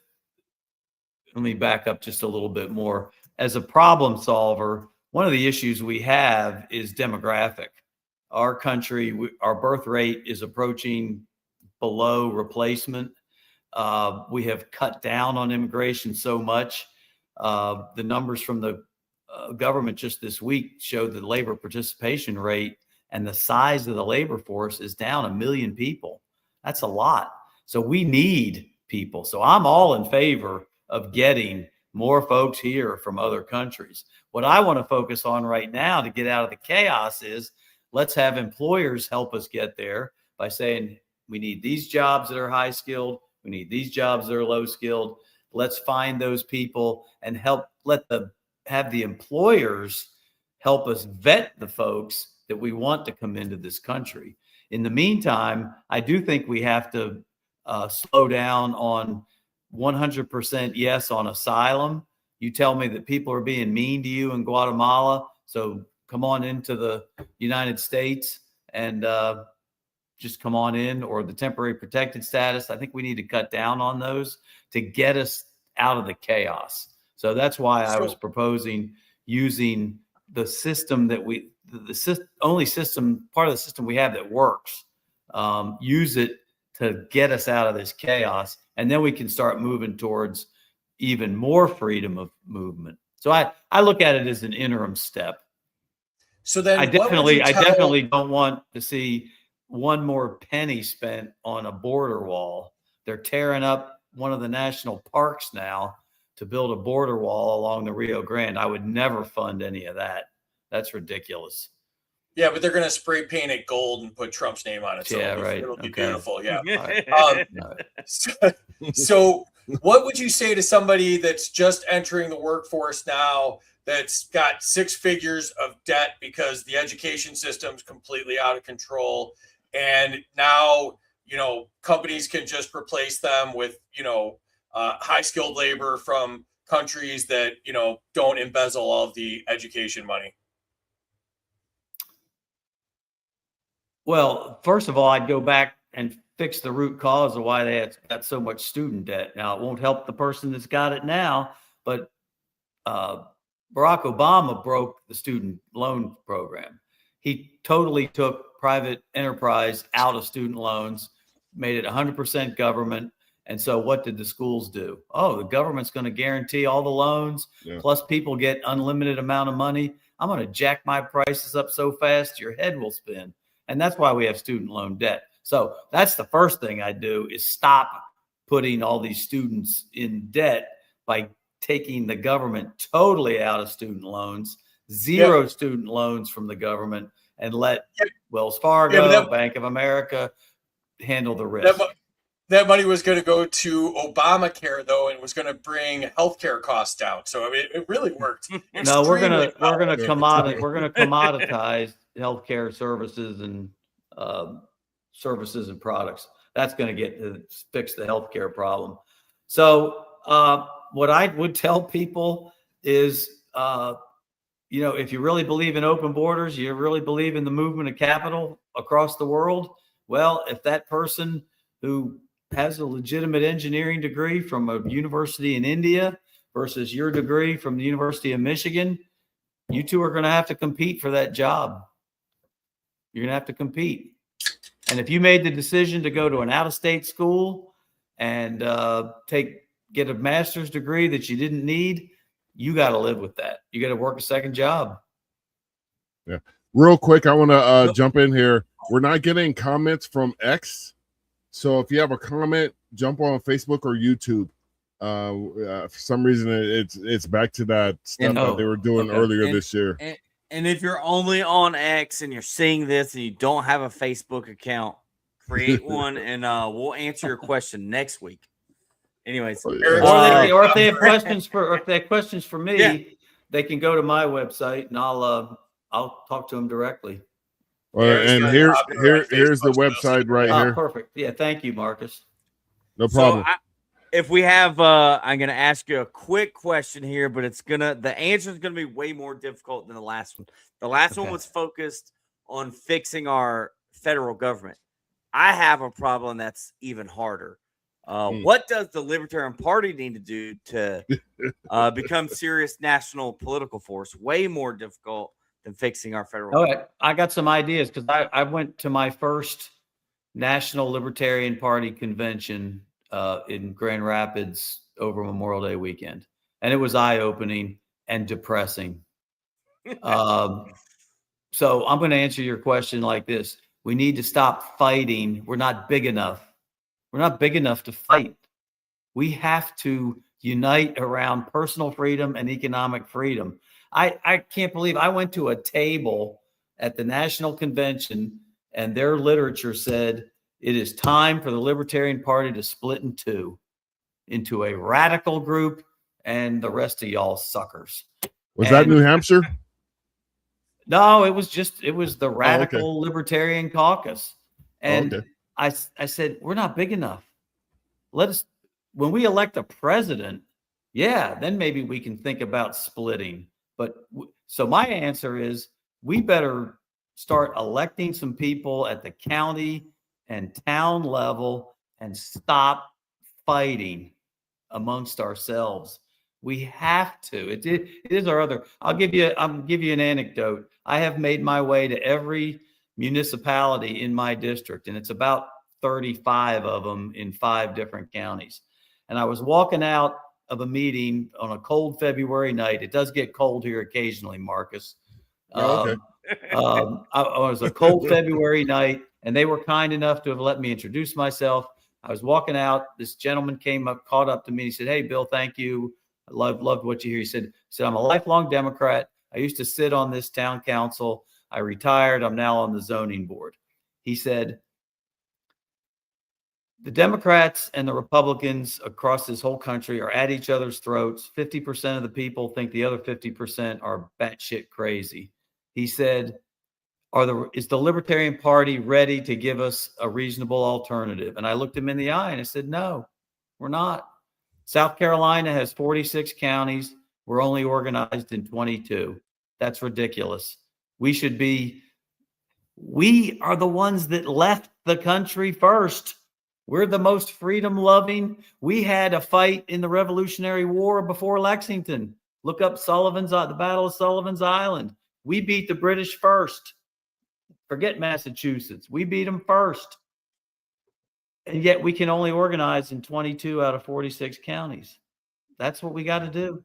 let me back up just a little bit more. As a problem solver, one of the issues we have is demographic. Our country, our birth rate is approaching below replacement. We have cut down on immigration so much. The numbers from the government just this week showed the labor participation rate and the size of the labor force is down 1 million people. That's a lot. So we need people. So I'm all in favor of getting more folks here from other countries. What I want to focus on right now to get out of the chaos is, let's have employers help us get there by saying, we need these jobs that are high skilled. We need these jobs that are low skilled. Let's find those people and have the employers help us vet the folks that we want to come into this country. In the meantime, I do think we have to slow down on 100% yes on asylum. You tell me that people are being mean to you in Guatemala, so come on into the United States and just come on in, or the temporary protected status. I think we need to cut down on those to get us out of the chaos. So that's why I was proposing using the system that only system, part of the system we have that works. Use it to get us out of this chaos, and then we can start moving towards even more freedom of movement. So I look at it as an interim step. So then I definitely don't want to see one more penny spent on a border wall. They're tearing up one of the national parks now to build a border wall along the Rio Grande. I would never fund any of that. That's ridiculous. Yeah, but they're going to spray paint it gold and put Trump's name on it. So it'll be beautiful. Yeah. So what would you say to somebody that's just entering the workforce now, that's got 6 figures of debt because the education system's completely out of control, and now, companies can just replace them with, high skilled labor from countries that, don't embezzle all of the education money? Well, first of all, I'd go back and fix the root cause of why they got so much student debt. Now, it won't help the person that's got it now, but Barack Obama broke the student loan program. He totally took private enterprise out of student loans, made it 100% government. And so what did the schools do? Oh, the government's going to guarantee all the loans, plus people get unlimited amount of money. I'm going to jack my prices up so fast your head will spin. And that's why we have student loan debt. So that's the first thing I do, is stop putting all these students in debt by taking the government totally out of student loans, zero student loans from the government, and let Wells Fargo, Bank of America, handle the risk. That money was going to go to Obamacare, though, and was going to bring healthcare costs down. So I mean, it really worked. No, we're gonna extremely well. commoditize healthcare services and products. That's going to fix the healthcare problem. So what I would tell people is, if you really believe in open borders, you really believe in the movement of capital across the world. Well, if that person who has a legitimate engineering degree from a university in India versus your degree from the University of Michigan, you two are going to have to compete for that job. You're going to have to compete. And if you made the decision to go to an out-of-state school and get a master's degree that you didn't need, you got to live with that. You got to work a second job. Yeah. Real quick, I want to jump in here. We're not getting comments from X. So if you have a comment, jump on Facebook or YouTube. For some reason, it's back to that stuff that they were doing earlier this year. And if you're only on X and you're seeing this and you don't have a Facebook account, create one and we'll answer your question next week. Anyways, or if they have questions for me, they can go to my website and I'll talk to them directly. And here's the website right here. Perfect. Yeah, thank you, Marcus. No problem. So if we have, I'm going to ask you a quick question here, but the answer is going to be way more difficult than the last one. The last one was focused on fixing our federal government. I have a problem that's even harder. What does the Libertarian Party need to do to become serious national political force? Way more difficult than fixing our federal government. I got some ideas because I went to my first National Libertarian Party convention in Grand Rapids over Memorial Day weekend, and it was eye-opening and depressing. So I'm going to answer your question like this. We need to stop fighting. We're not big enough. We're not big enough to fight. We have to unite around personal freedom and economic freedom. I can't believe I went to a table at the National Convention and their literature said it is time for the Libertarian Party to split in two, into a radical group and the rest of y'all suckers. Was that New Hampshire? No, it was the Radical Libertarian Caucus. And I said, we're not big enough. When we elect a president, then maybe we can think about splitting. So my answer is we better start electing some people at the county and town level and stop fighting amongst ourselves. We have to. It is our other. I'll give you an anecdote. I have made my way to every municipality in my district, and it's about 35 of them in 5 different counties. And I was walking out of a meeting on a cold February night. It does get cold here occasionally, Marcus. It was a cold February night, and they were kind enough to have let me introduce myself. I was walking out. This gentleman caught up to me. He said, "Hey, Bill, thank you. I loved what you hear." He said, "I'm a lifelong Democrat. I used to sit on this town council. I retired. I'm now on the zoning board." He said, "The Democrats and the Republicans across this whole country are at each other's throats. 50% of the people think the other 50% are batshit crazy." He said, is the Libertarian Party ready to give us a reasonable alternative? And I looked him in the eye and I said, "No, we're not. South Carolina has 46 counties. We're only organized in 22. That's ridiculous. We are the ones that left the country first. We're the most freedom loving. We had a fight in the Revolutionary War before Lexington. Look up the Battle of Sullivan's Island. We beat the British first. Forget Massachusetts. We beat them first. And yet we can only organize in 22 out of 46 counties. That's what we got to do.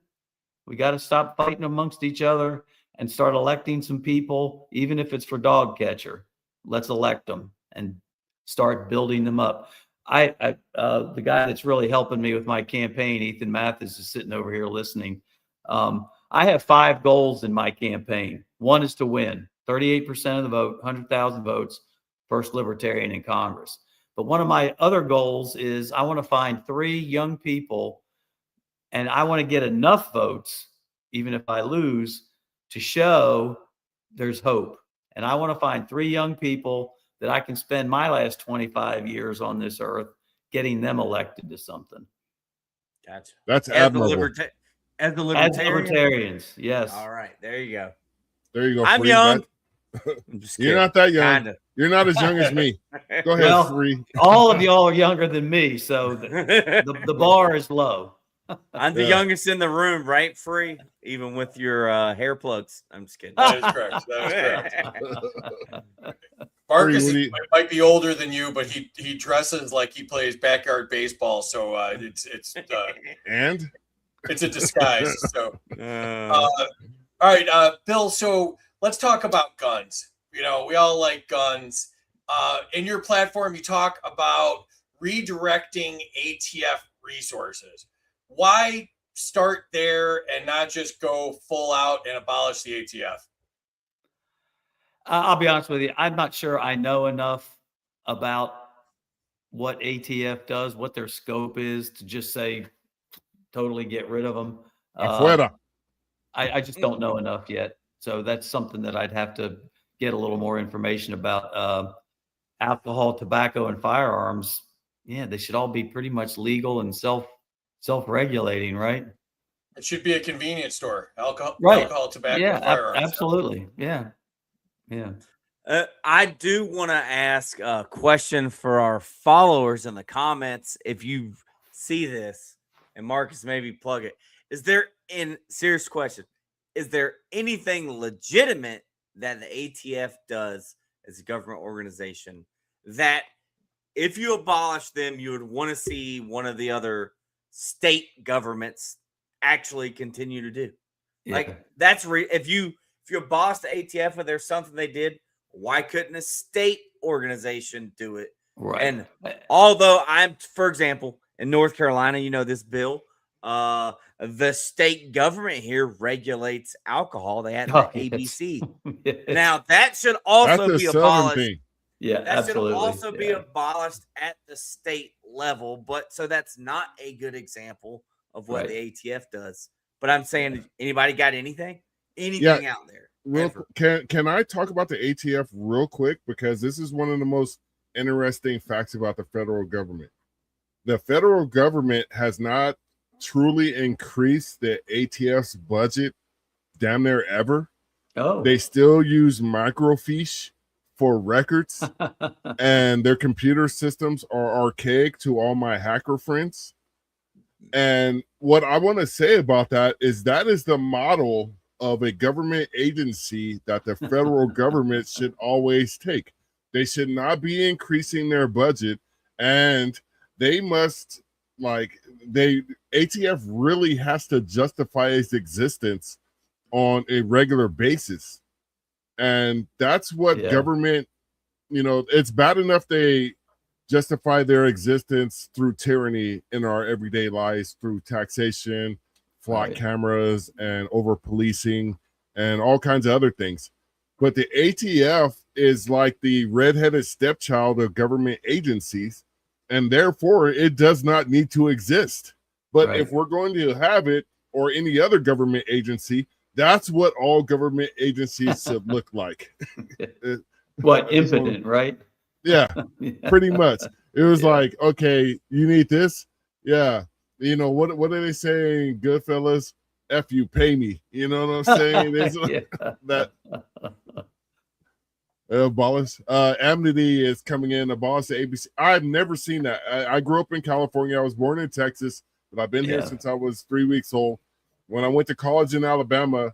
We got to stop fighting amongst each other and start electing some people, even if it's for dog catcher. Let's elect them and start building them up. The guy that's really helping me with my campaign, Ethan Mathis, is sitting over here listening. I have 5 goals in my campaign. One is to win 38% of the vote, 100,000 votes, first Libertarian in Congress. But one of my other goals is I want to find 3 young people, and I want to get enough votes, even if I lose, to show there's hope. And I want to find 3 young people that I can spend my last 25 years on this earth getting them elected to something. Gotcha. That's As admirable. as the As libertarian. libertarians, yes. All right, there you go. There you go. I'm Free. young. I'm just You're kidding. not that young. Kinda. You're not as young as me. Go ahead, Well, Free. all of y'all are younger than me, so the bar is low. I'm the Yeah. youngest in the room, right? Free, even with your hair plugs. I'm just kidding. That is correct. That is correct. Free, Marcus what do you- might be older than you, but he dresses like he plays backyard baseball, so it's And a disguise. So Uh, all right, Bill. So let's talk about guns. You know, we all like guns. In your platform, you talk about redirecting ATF resources. Why start there and not just go full out and abolish the ATF? I'll be honest with you. I'm not sure I know enough about what ATF does, what their scope is, to just say totally get rid of them. afuera. I just don't know enough yet. So that's something that I'd have to get a little more information about. Alcohol, tobacco, and firearms. Yeah, they should all be pretty much legal and self-regulating, right? It should be a convenience store. Alcohol, Right. tobacco, Yeah, firearms. absolutely. Yeah. I do want to ask a question for our followers in the comments. If you see this, and Marcus, maybe plug it. Serious question, is there anything legitimate that the ATF does as a government organization that if you abolish them, you would want to see one of the other state governments actually continue to do? Yeah. Like that's if you abolish the ATF or there's something they did, why couldn't a state organization do it? Right. And although for example, in North Carolina, this bill, the state government here regulates alcohol. They have the ABC. Yes. Now that should also That's be a Southern abolished. thing. Yeah, That absolutely. should also be Yeah. abolished at the state level. But so that's not a good example of what the ATF does. But I'm saying, anybody got anything out there? Can I talk about the ATF real quick? Because this is one of the most interesting facts about the federal government. The federal government has not truly increased the ATF's budget damn near ever. Oh. They still use microfiche for records, and their computer systems are archaic to all my hacker friends. And what I want to say about that is the model of a government agency that the federal government should always take. They should not be increasing their budget, and they must ATF really has to justify its existence on a regular basis. And that's what government, it's bad enough they justify their existence through tyranny in our everyday lives, through taxation, flock cameras, and over policing, and all kinds of other things. But the ATF is like the redheaded stepchild of government agencies, and therefore it does not need to exist. But if we're going to have it, or any other government agency, that's what all government agencies should look like. What, impotent, right? Yeah, pretty much. It was like, okay, you need this? Yeah. What are they saying, Goodfellas? F you, pay me. You know what I'm saying? That abolish. Amnesty is coming in, abolish the ABC. I've never seen that. I grew up in California. I was born in Texas, but I've been here since I was 3 weeks old. When I went to college in Alabama,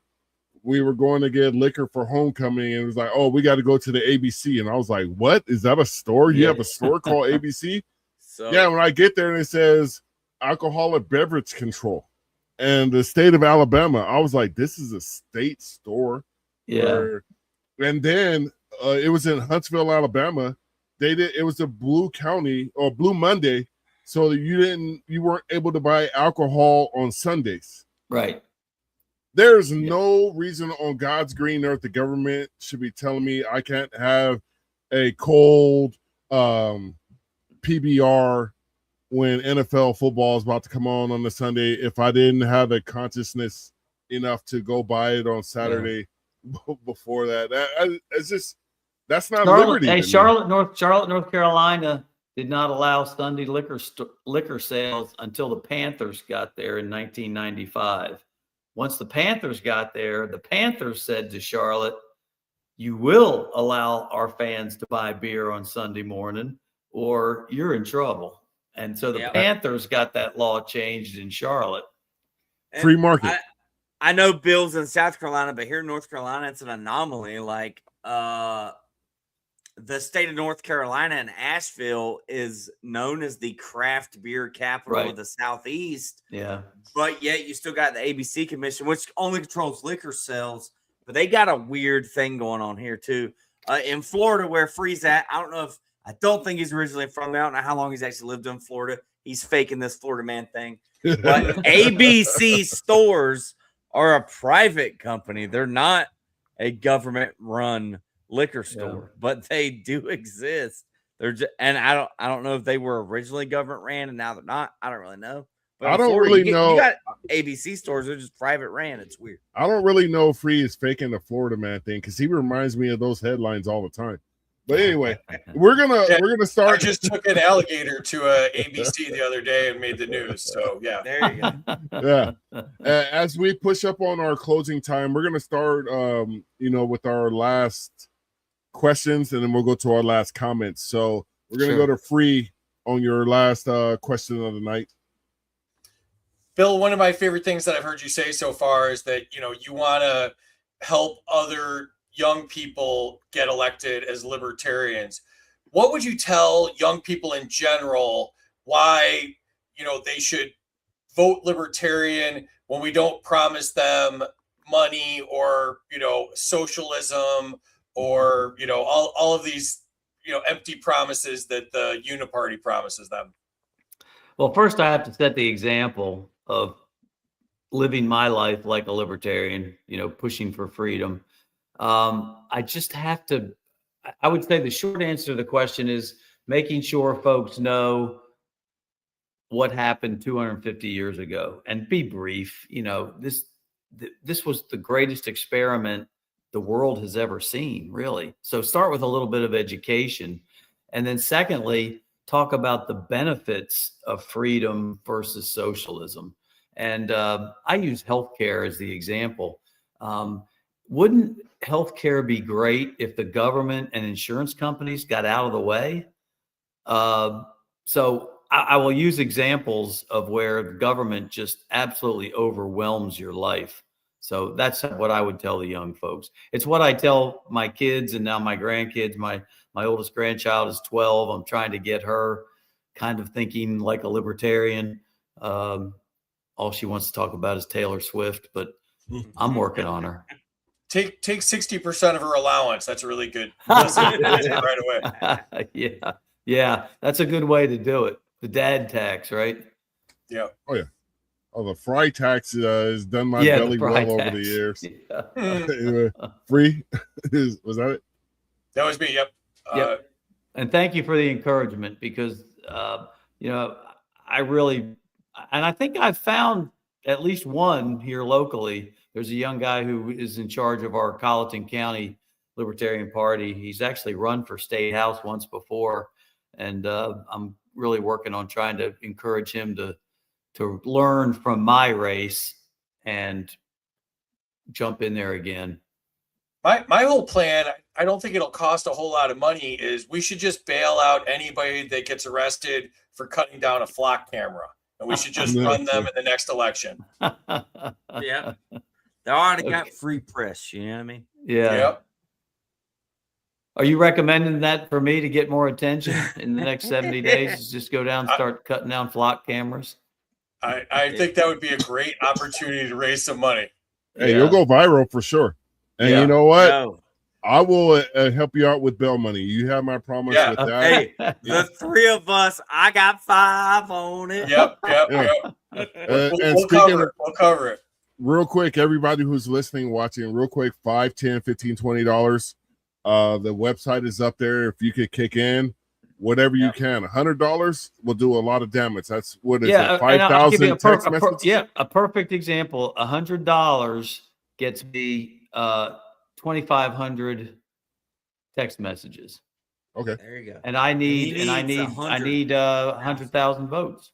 we were going to get liquor for homecoming, and it was like, oh, we got to go to the ABC. And I was like, what? Is that a store? You have a store called ABC? So yeah, when I get there and it says alcoholic beverage control and the state of Alabama, I was like, this is a state store. Yeah. And then it was in Huntsville, Alabama. It was a blue county or Blue Monday, so you weren't able to buy alcohol on Sundays. Right. There's no reason on God's green earth the government should be telling me I can't have a cold PBR when NFL football is about to come on the Sunday if I didn't have the consciousness enough to go buy it on Saturday before that. It's just, that's not liberty. Hey, Charlotte, North Carolina did not allow Sunday liquor sales until the Panthers got there in 1995. Once the Panthers got there, the Panthers said to Charlotte, "You will allow our fans to buy beer on Sunday morning, or you're in trouble." And so the Panthers got that law changed in Charlotte. Free market. I know Bill's in South Carolina, but here in North Carolina, it's an anomaly. Like the state of North Carolina and Asheville is known as the craft beer capital of the Southeast. Yeah. But yet you still got the ABC Commission, which only controls liquor sales. But they got a weird thing going on here, too. In Florida, where Free's at, I don't think he's originally from there. I don't know how long he's actually lived in Florida. He's faking this Florida man thing. But ABC stores are a private company. They're not a government-run liquor store, but they do exist. They're just, and I don't know if they were originally government ran and now they're not. I don't really know. But I don't really know. You got ABC stores; they're just private ran. It's weird. I don't really know if Free is faking the Florida man thing because he reminds me of those headlines all the time. But anyway, we're gonna start. I just took an alligator to ABC the other day and made the news. So yeah, there you go. Yeah. As we push up on our closing time, we're gonna start. With our last questions, and then we'll go to our last comments. So we're gonna go to Free on your last question of the night. Bill, one of my favorite things that I've heard you say so far is that you want to help other young people get elected as libertarians. What would you tell young people in general why they should vote libertarian when we don't promise them money or socialism or all of these empty promises that the Uniparty promises them? Well, first I have to set the example of living my life like a libertarian, pushing for freedom. I just have to, I would say the short answer to the question is making sure folks know what happened 250 years ago and be brief. This was the greatest experiment the world has ever seen, really. So start with a little bit of education. And then secondly, talk about the benefits of freedom versus socialism. And I use healthcare as the example. Wouldn't healthcare be great if the government and insurance companies got out of the way? So I will use examples of where the government just absolutely overwhelms your life. So that's what I would tell the young folks. It's what I tell my kids and now my grandkids. My oldest grandchild is 12. I'm trying to get her kind of thinking like a libertarian. All she wants to talk about is Taylor Swift, but I'm working on her. Take 60% of her allowance. That's a really good right away. Yeah, that's a good way to do it. The dad tax, right? Yeah. Oh yeah. Oh, the fry tax has done my belly well over the years. Anyway, Free was that it? That was me. Yep. Yep. And thank you for the encouragement because I really, and I think I've found at least one here locally. There's a young guy who is in charge of our Colleton County Libertarian Party. He's actually run for state house once before, and I'm really working on trying to encourage him to learn from my race and jump in there again. My whole plan, I don't think it'll cost a whole lot of money, is we should just bail out anybody that gets arrested for cutting down a flock camera. And we should just run them in the next election. Yeah. They already got free press, you know what I mean? Yeah. Yep. Are you recommending that for me to get more attention in the next 70 days? Just go down and start cutting down flock cameras? I think that would be a great opportunity to raise some money. Hey, you'll go viral for sure. And you know what? No. I will help you out with bail money. You have my promise with that. Hey, the three of us, I got 5 on it. Yep. We'll cover it. Real quick, everybody who's listening, watching, real quick, $5, $10, $15, $20. The website is up there. If you could kick in, whatever you can. $100 will do a lot of damage. That's what is it? And I'll give you 5,000 text messages. a perfect example. $100 gets me 2,500 text messages. Okay. There you go. And I need 100,000 votes.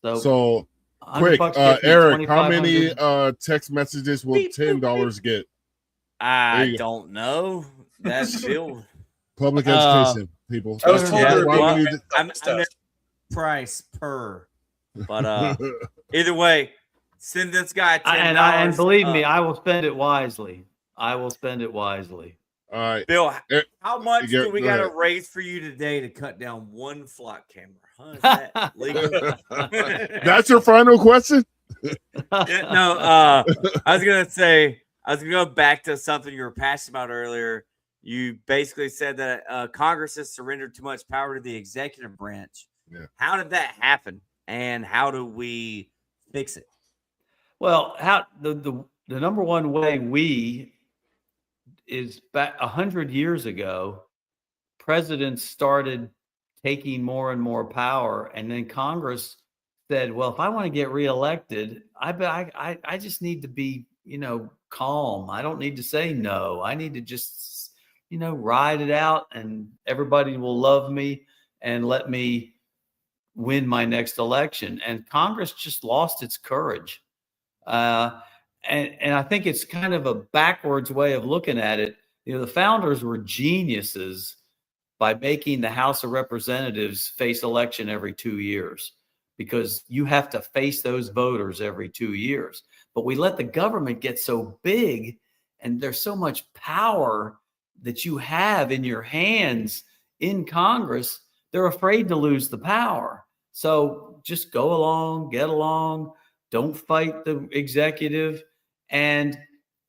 So quick, Eric, how many text messages will $10 get? I don't know. That's Bill. Public education, people. I was told Yeah, there would be well, one I'm price per, but either way, send this guy $10. And believe me, I will spend it wisely. All right, Bill, Eric, how much do we go got to ahead. raise for you today to cut down one flock camera? Huh? Is that legal? That's your final question? Yeah, no, I was gonna go back to something you were passionate about earlier. You basically said that Congress has surrendered too much power to the executive branch. Yeah. How did that happen, and how do we fix it? Well, how the number one way is back 100 years ago, presidents started taking more and more power, and then Congress said, "Well, if I want to get reelected, I just need to be, calm. I don't need to say no. I need to just, ride it out, and everybody will love me and let me win my next election." And Congress just lost its courage. And I think it's kind of a backwards way of looking at it. The founders were geniuses by making the House of Representatives face election every 2 years, because you have to face those voters every 2 years. But we let the government get so big, and there's so much power that you have in your hands in Congress, they're afraid to lose the power. So just go along, get along, don't fight the executive. And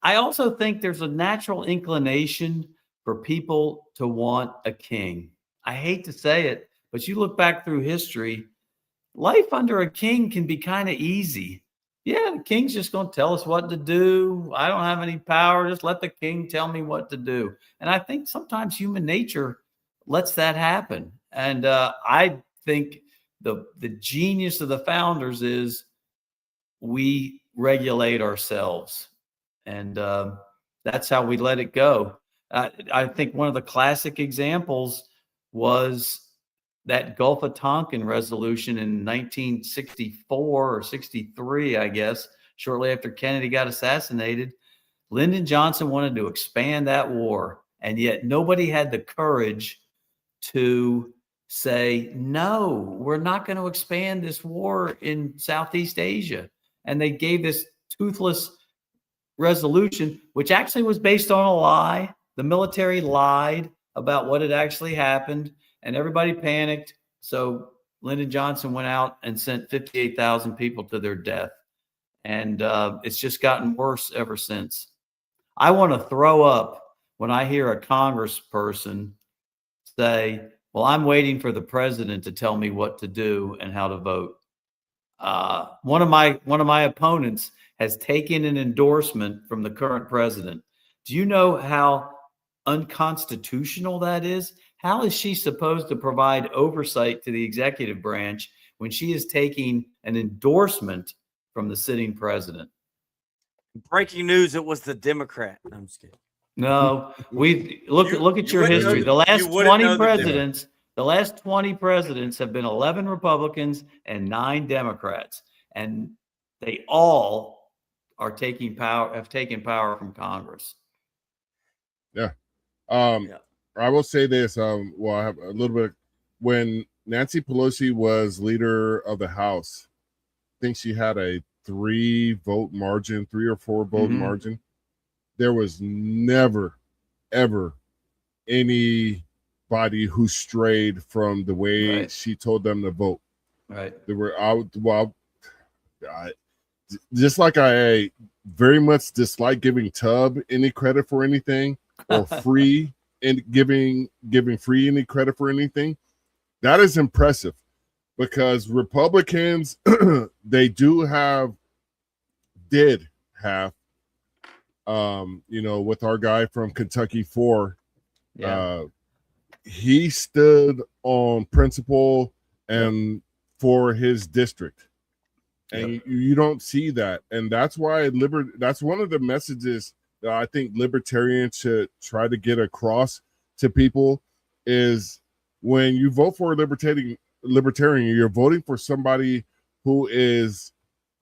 I also think there's a natural inclination for people to want a king. I hate to say it, but you look back through history, life under a king can be kind of easy. Yeah, the king's just going to tell us what to do. I don't have any power. Just let the king tell me what to do. And I think sometimes human nature lets that happen. And I think the genius of the founders is we regulate ourselves. And that's how we let it go. I think one of the classic examples was that Gulf of Tonkin resolution in 1964 or 63, I guess, shortly after Kennedy got assassinated. Lyndon Johnson wanted to expand that war, and yet nobody had the courage to say, no, we're not going to expand this war in Southeast Asia. And they gave this toothless resolution, which actually was based on a lie. The military lied about what had actually happened, and everybody panicked. So Lyndon Johnson went out and sent 58,000 people to their death. And it's just gotten worse ever since. I want to throw up when I hear a congressperson say, well, I'm waiting for the president to tell me what to do and how to vote. One of my opponents has taken an endorsement from the current president. Do you know how unconstitutional that is? How is she supposed to provide oversight to the executive branch when she is taking an endorsement from the sitting president? Breaking news, it was the Democrat. I'm just kidding. No, we look at your history. The last 20 presidents, have been 11 Republicans and 9 Democrats, and they all have taken power from Congress. Yeah. I will say this. Well, I have a little bit. When Nancy Pelosi was leader of the House, I think she had a 3 or 4 vote margin. There was never, ever anybody who strayed from the way she told them to vote. Right. There were, just like I very much dislike giving Tubb any credit for anything, or free and giving free any credit for anything. That is impressive, because Republicans, they did have, with our guy from Kentucky 4, he stood on principle and for his district. And you don't see that. And that's why that's one of the messages that I think libertarians should try to get across to people is when you vote for a libertarian, you're voting for somebody who is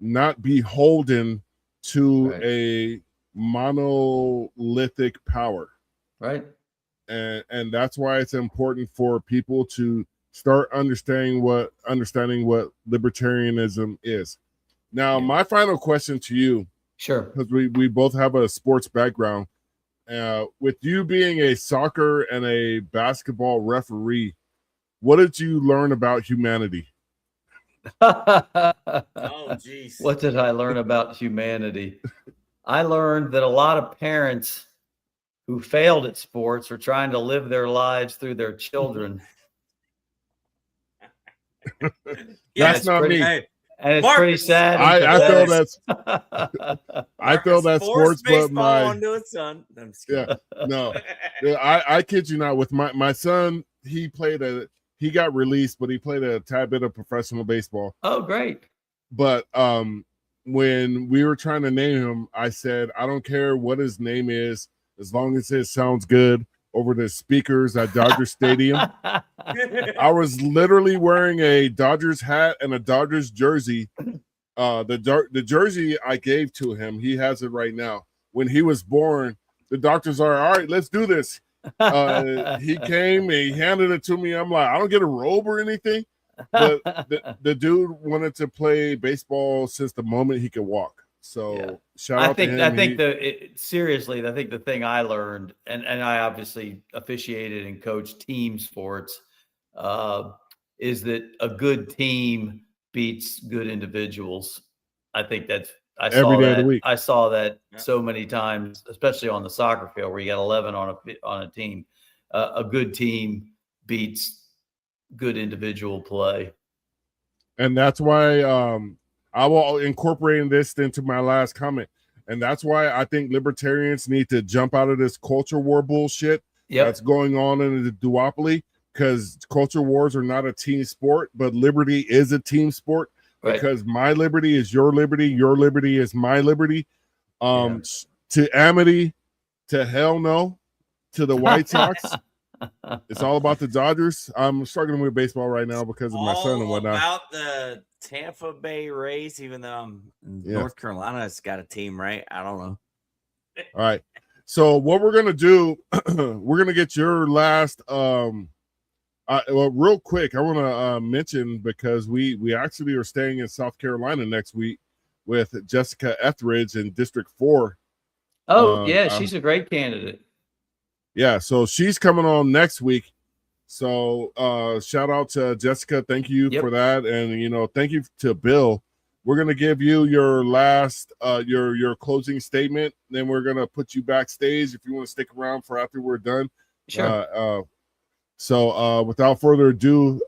not beholden to a monolithic power. Right. And that's why it's important for people to start understanding what libertarianism is. Now, my final question to you, sure, because we both have a sports background, with you being a soccer and a basketball referee, what did you learn about humanity? Oh, geez. What did I learn about humanity? I learned that a lot of parents who failed at sports are trying to live their lives through their children. That's not me. Hey, and it's Marcus, pretty sad. I feel that's I feel that sports, but my onto it, son. I'm just kidding. no, I kid you not. With my son, he got released, but he played a tad bit of professional baseball. Oh, great! But when we were trying to name him, I said, I don't care what his name is, as long as it sounds good over the speakers at Dodger Stadium. I was literally wearing a Dodgers hat and a Dodgers jersey. The jersey I gave to him, he has it right now. When he was born, the doctors are, all right, let's do this. He came, he handed it to me. I'm like, I don't get a robe or anything. But the dude wanted to play baseball since the moment he could walk. So shout out to him. Seriously, I think the thing I learned, and I obviously officiated and coached team sports, is that a good team beats good individuals. I think I saw that so many times, especially on the soccer field where you got 11 on a team. A good team beats good individual play. And that's why I will incorporate this into my last comment. And that's why I think libertarians need to jump out of this culture war bullshit that's going on in the duopoly, because culture wars are not a team sport, but liberty is a team sport, because my liberty is your liberty is my liberty. To Amity, to hell no, to the White Sox. It's all about the Dodgers. I'm struggling with baseball right now because of my son and whatnot. About the Tampa Bay Rays, even though North Carolina's got a team, right? I don't know. All right. So what we're gonna do, we're gonna get your last. Well, real quick, I want to mention, because we actually are staying in South Carolina next week with Jessica Etheridge in District 4. Oh she's a great candidate. Yeah, so she's coming on next week. So shout out to Jessica. Thank you for that. And, thank you to Bill. We're going to give you your last, your closing statement. Then we're going to put you backstage if you want to stick around for after we're done. Sure. So without further ado,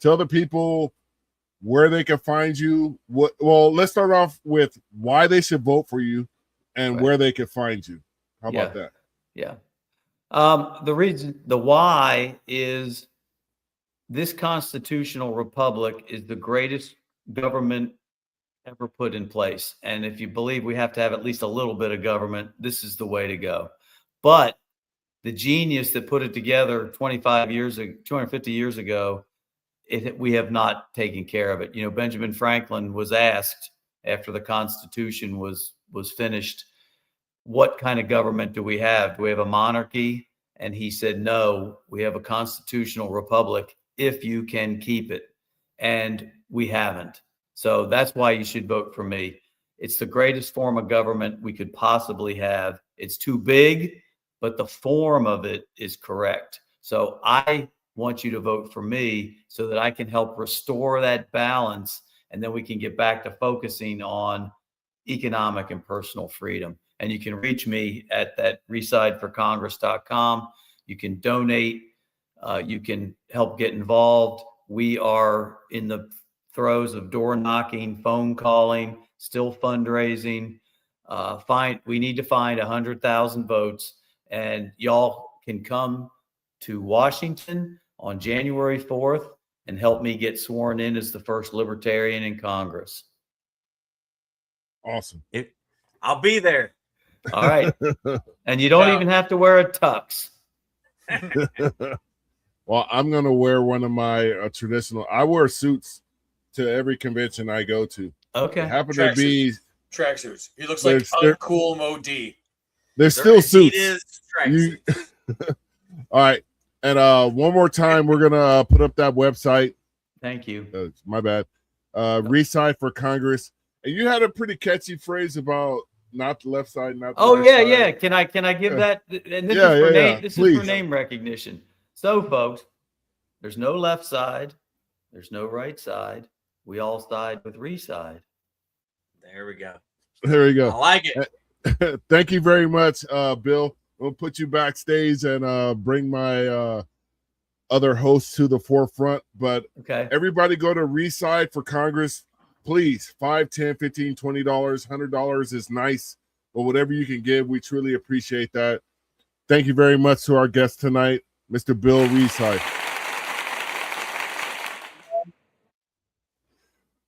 tell the people where they can find you. Well, let's start off with why they should vote for you and where they can find you. How about that? Yeah. The why is this constitutional republic is the greatest government ever put in place. And if you believe we have to have at least a little bit of government, this is the way to go. But the genius that put it together 250 years ago, we have not taken care of it. Benjamin Franklin was asked after the Constitution was finished, what kind of government do we have? Do we have a monarchy? And he said, no, we have a constitutional republic if you can keep it. And we haven't. So that's why you should vote for me. It's the greatest form of government we could possibly have. It's too big, but the form of it is correct. So I want you to vote for me so that I can help restore that balance. And then we can get back to focusing on economic and personal freedom. And you can reach me at that ResideForCongress.com. You can donate. You can help get involved. We are in the throes of door knocking, phone calling, still fundraising. We need to find 100,000 votes, and y'all can come to Washington on January 4th and help me get sworn in as the first libertarian in Congress. Awesome. I'll be there. All right. And you don't even have to wear a tux. Well, I'm going to wear one of my traditional, I wear suits to every convention I go to. Okay. They happen to be tracksuits. He looks like uncool Mo D. They're still suits. Tracksuits. All right. And one more time, we're going to put up that website. Thank you. My bad. Reeside for Congress. And you had a pretty catchy phrase about not the left side, not the right side. Yeah. Can I give that? And this is for name recognition. So, folks, there's no left side. There's no right side. We all side with Reeside. There we go. There we go. I like it. Thank you very much, Bill. We'll put you backstage and bring my other hosts to the forefront. But everybody go to Reeside for Congress. Please, $5, $10, $15, $20, $100 is nice. But whatever you can give, we truly appreciate that. Thank you very much to our guest tonight, Mr. Bill Reeside.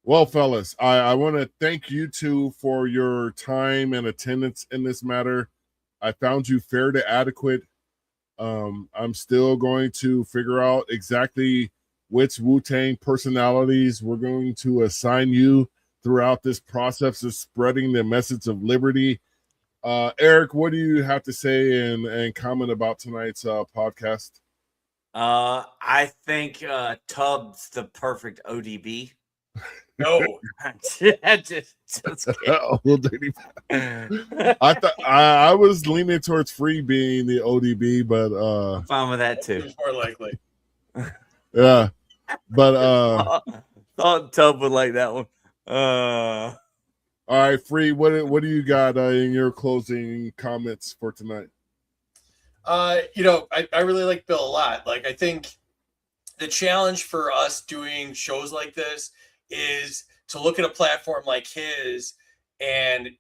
Well, fellas, I want to thank you two for your time and attendance in this matter. I found you fair to adequate. I'm still going to figure out exactly which Wu-Tang personalities we're going to assign you throughout this process of spreading the message of liberty. Eric, what do you have to say and comment about tonight's podcast? I think Tubbs the perfect ODB. No, just I thought I was leaning towards Free being the ODB, but I'm fine with that too. More likely. Yeah, but thought Tubb would like that one. All right, Free. What do you got in your closing comments for tonight? I really like Bill a lot. Like, I think the challenge for us doing shows like this is to look at a platform like his and,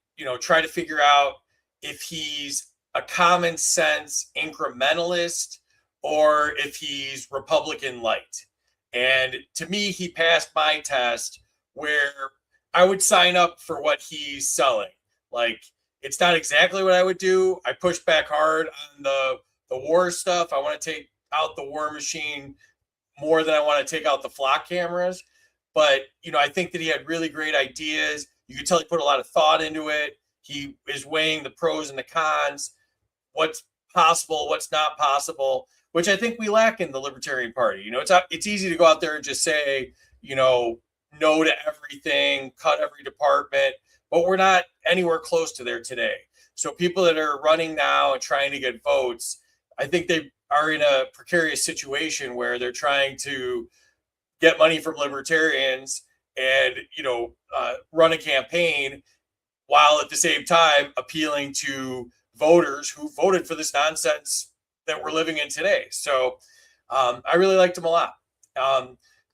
try to figure out if he's a common sense incrementalist or if he's Republican light. And to me, he passed my test where I would sign up for what he's selling. Like, it's not exactly what I would do. I push back hard on the war stuff. I want to take out the war machine more than I want to take out the flock cameras. But, I think that he had really great ideas. You could tell he put a lot of thought into it. He is weighing the pros and the cons, what's possible, what's not possible, which I think we lack in the Libertarian Party. It's easy to go out there and just say, no to everything, cut every department, but we're not anywhere close to there today. So people that are running now and trying to get votes, I think they are in a precarious situation where they're trying to get money from libertarians and, run a campaign while at the same time appealing to voters who voted for this nonsense that we're living in today. So I really liked him a lot.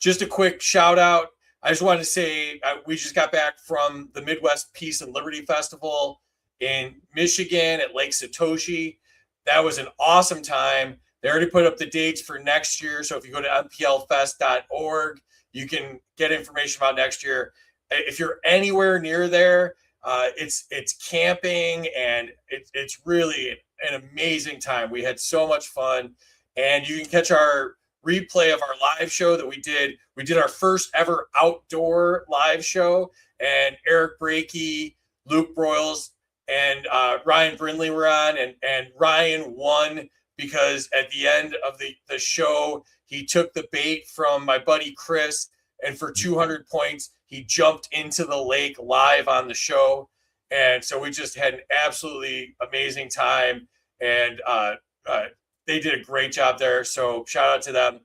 Just a quick shout out. I just wanted to say we just got back from the Midwest Peace and Liberty Festival in Michigan at Lake Satoshi. That was an awesome time. They already put up the dates for next year. So if you go to mplfest.org, you can get information about next year. If you're anywhere near there, it's camping and it's really an amazing time. We had so much fun, and you can catch our replay of our live show that we did. We did our first ever outdoor live show, and Eric Brakey, Luke Broyles, and Ryan Brindley were on, and Ryan won because at the end of the show, he took the bait from my buddy Chris, and for 200 points, he jumped into the lake live on the show. And so we just had an absolutely amazing time, and they did a great job there. So shout out to them.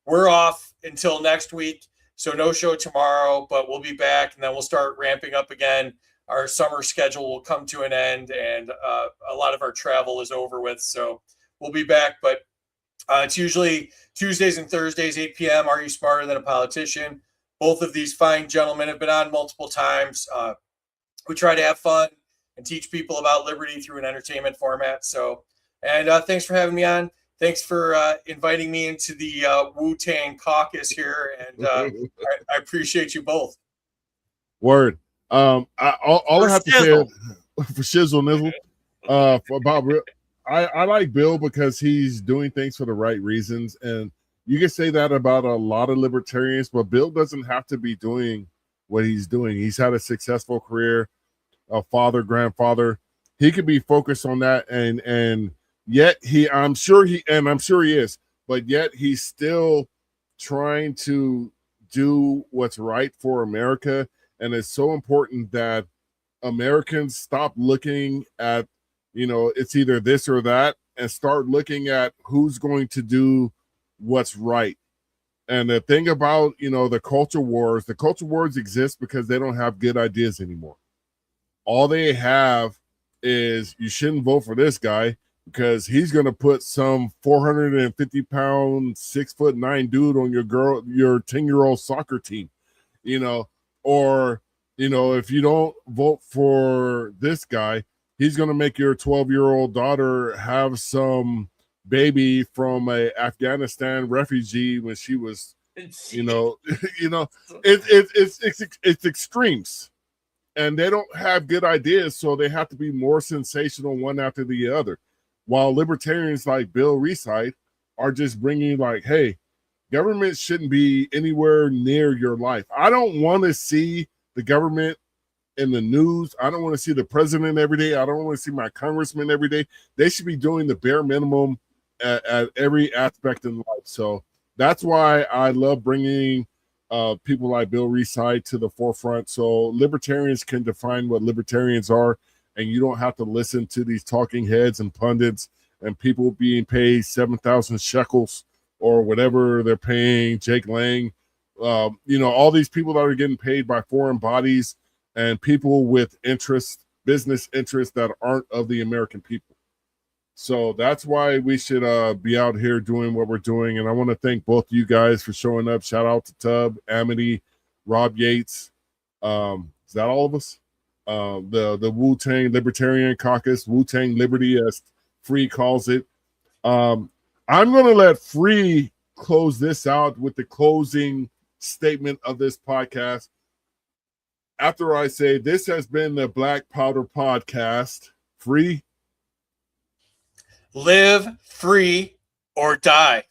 We're off until next week, so no show tomorrow, but we'll be back, and then we'll start ramping up again. Our summer schedule will come to an end, and a lot of our travel is over with. So we'll be back, but it's usually Tuesdays and Thursdays, 8 p.m. Are You Smarter Than a Politician? Both of these fine gentlemen have been on multiple times. We try to have fun and teach people about liberty through an entertainment format. So, and thanks for having me on. thanks for inviting me into the Wu-Tang caucus here, and I appreciate you both. Word. All I have to say shizzle. for shizzle nizzle, about I like Bill because he's doing things for the right reasons, and you can say that about a lot of libertarians, but Bill doesn't have to be doing what he's doing. He's had a successful career, a father, grandfather. He could be focused on that, and yet I'm sure he is, but yet he's still trying to do what's right for America. And it's so important that Americans stop looking at, it's either this or that, and start looking at who's going to do what's right. And the thing about, the culture wars exist because they don't have good ideas anymore. All they have is, you shouldn't vote for this guy because he's going to put some 450-pound, 6'9" dude on your 10-year-old soccer team, or, if you don't vote for this guy, he's going to make your 12-year-old daughter have some baby from a Afghanistan refugee when she was, it's extremes, and they don't have good ideas, so they have to be more sensational one after the other. While libertarians like Bill Reeside are just bringing like, hey, government shouldn't be anywhere near your life. I don't want to see the government in the news. I don't want to see the president every day. I don't want to see my congressman every day. They should be doing the bare minimum at every aspect in life. So that's why I love bringing people like Bill Reeside to the forefront, so libertarians can define what libertarians are, and you don't have to listen to these talking heads and pundits and people being paid 7,000 shekels or whatever they're paying Jake Lang. All these people that are getting paid by foreign bodies and people with business interests that aren't of the American people. So that's why we should be out here doing what we're doing. And I want to thank both you guys for showing up. Shout out to Tub, Amity, Rob Yates. Is that all of us? The Wu-Tang Libertarian Caucus, Wu-Tang Liberty, as Free calls it. I'm going to let Free close this out with the closing statement of this podcast. After I say, this has been the Black Powder Podcast. Free. Live free or die.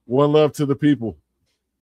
One love to the people.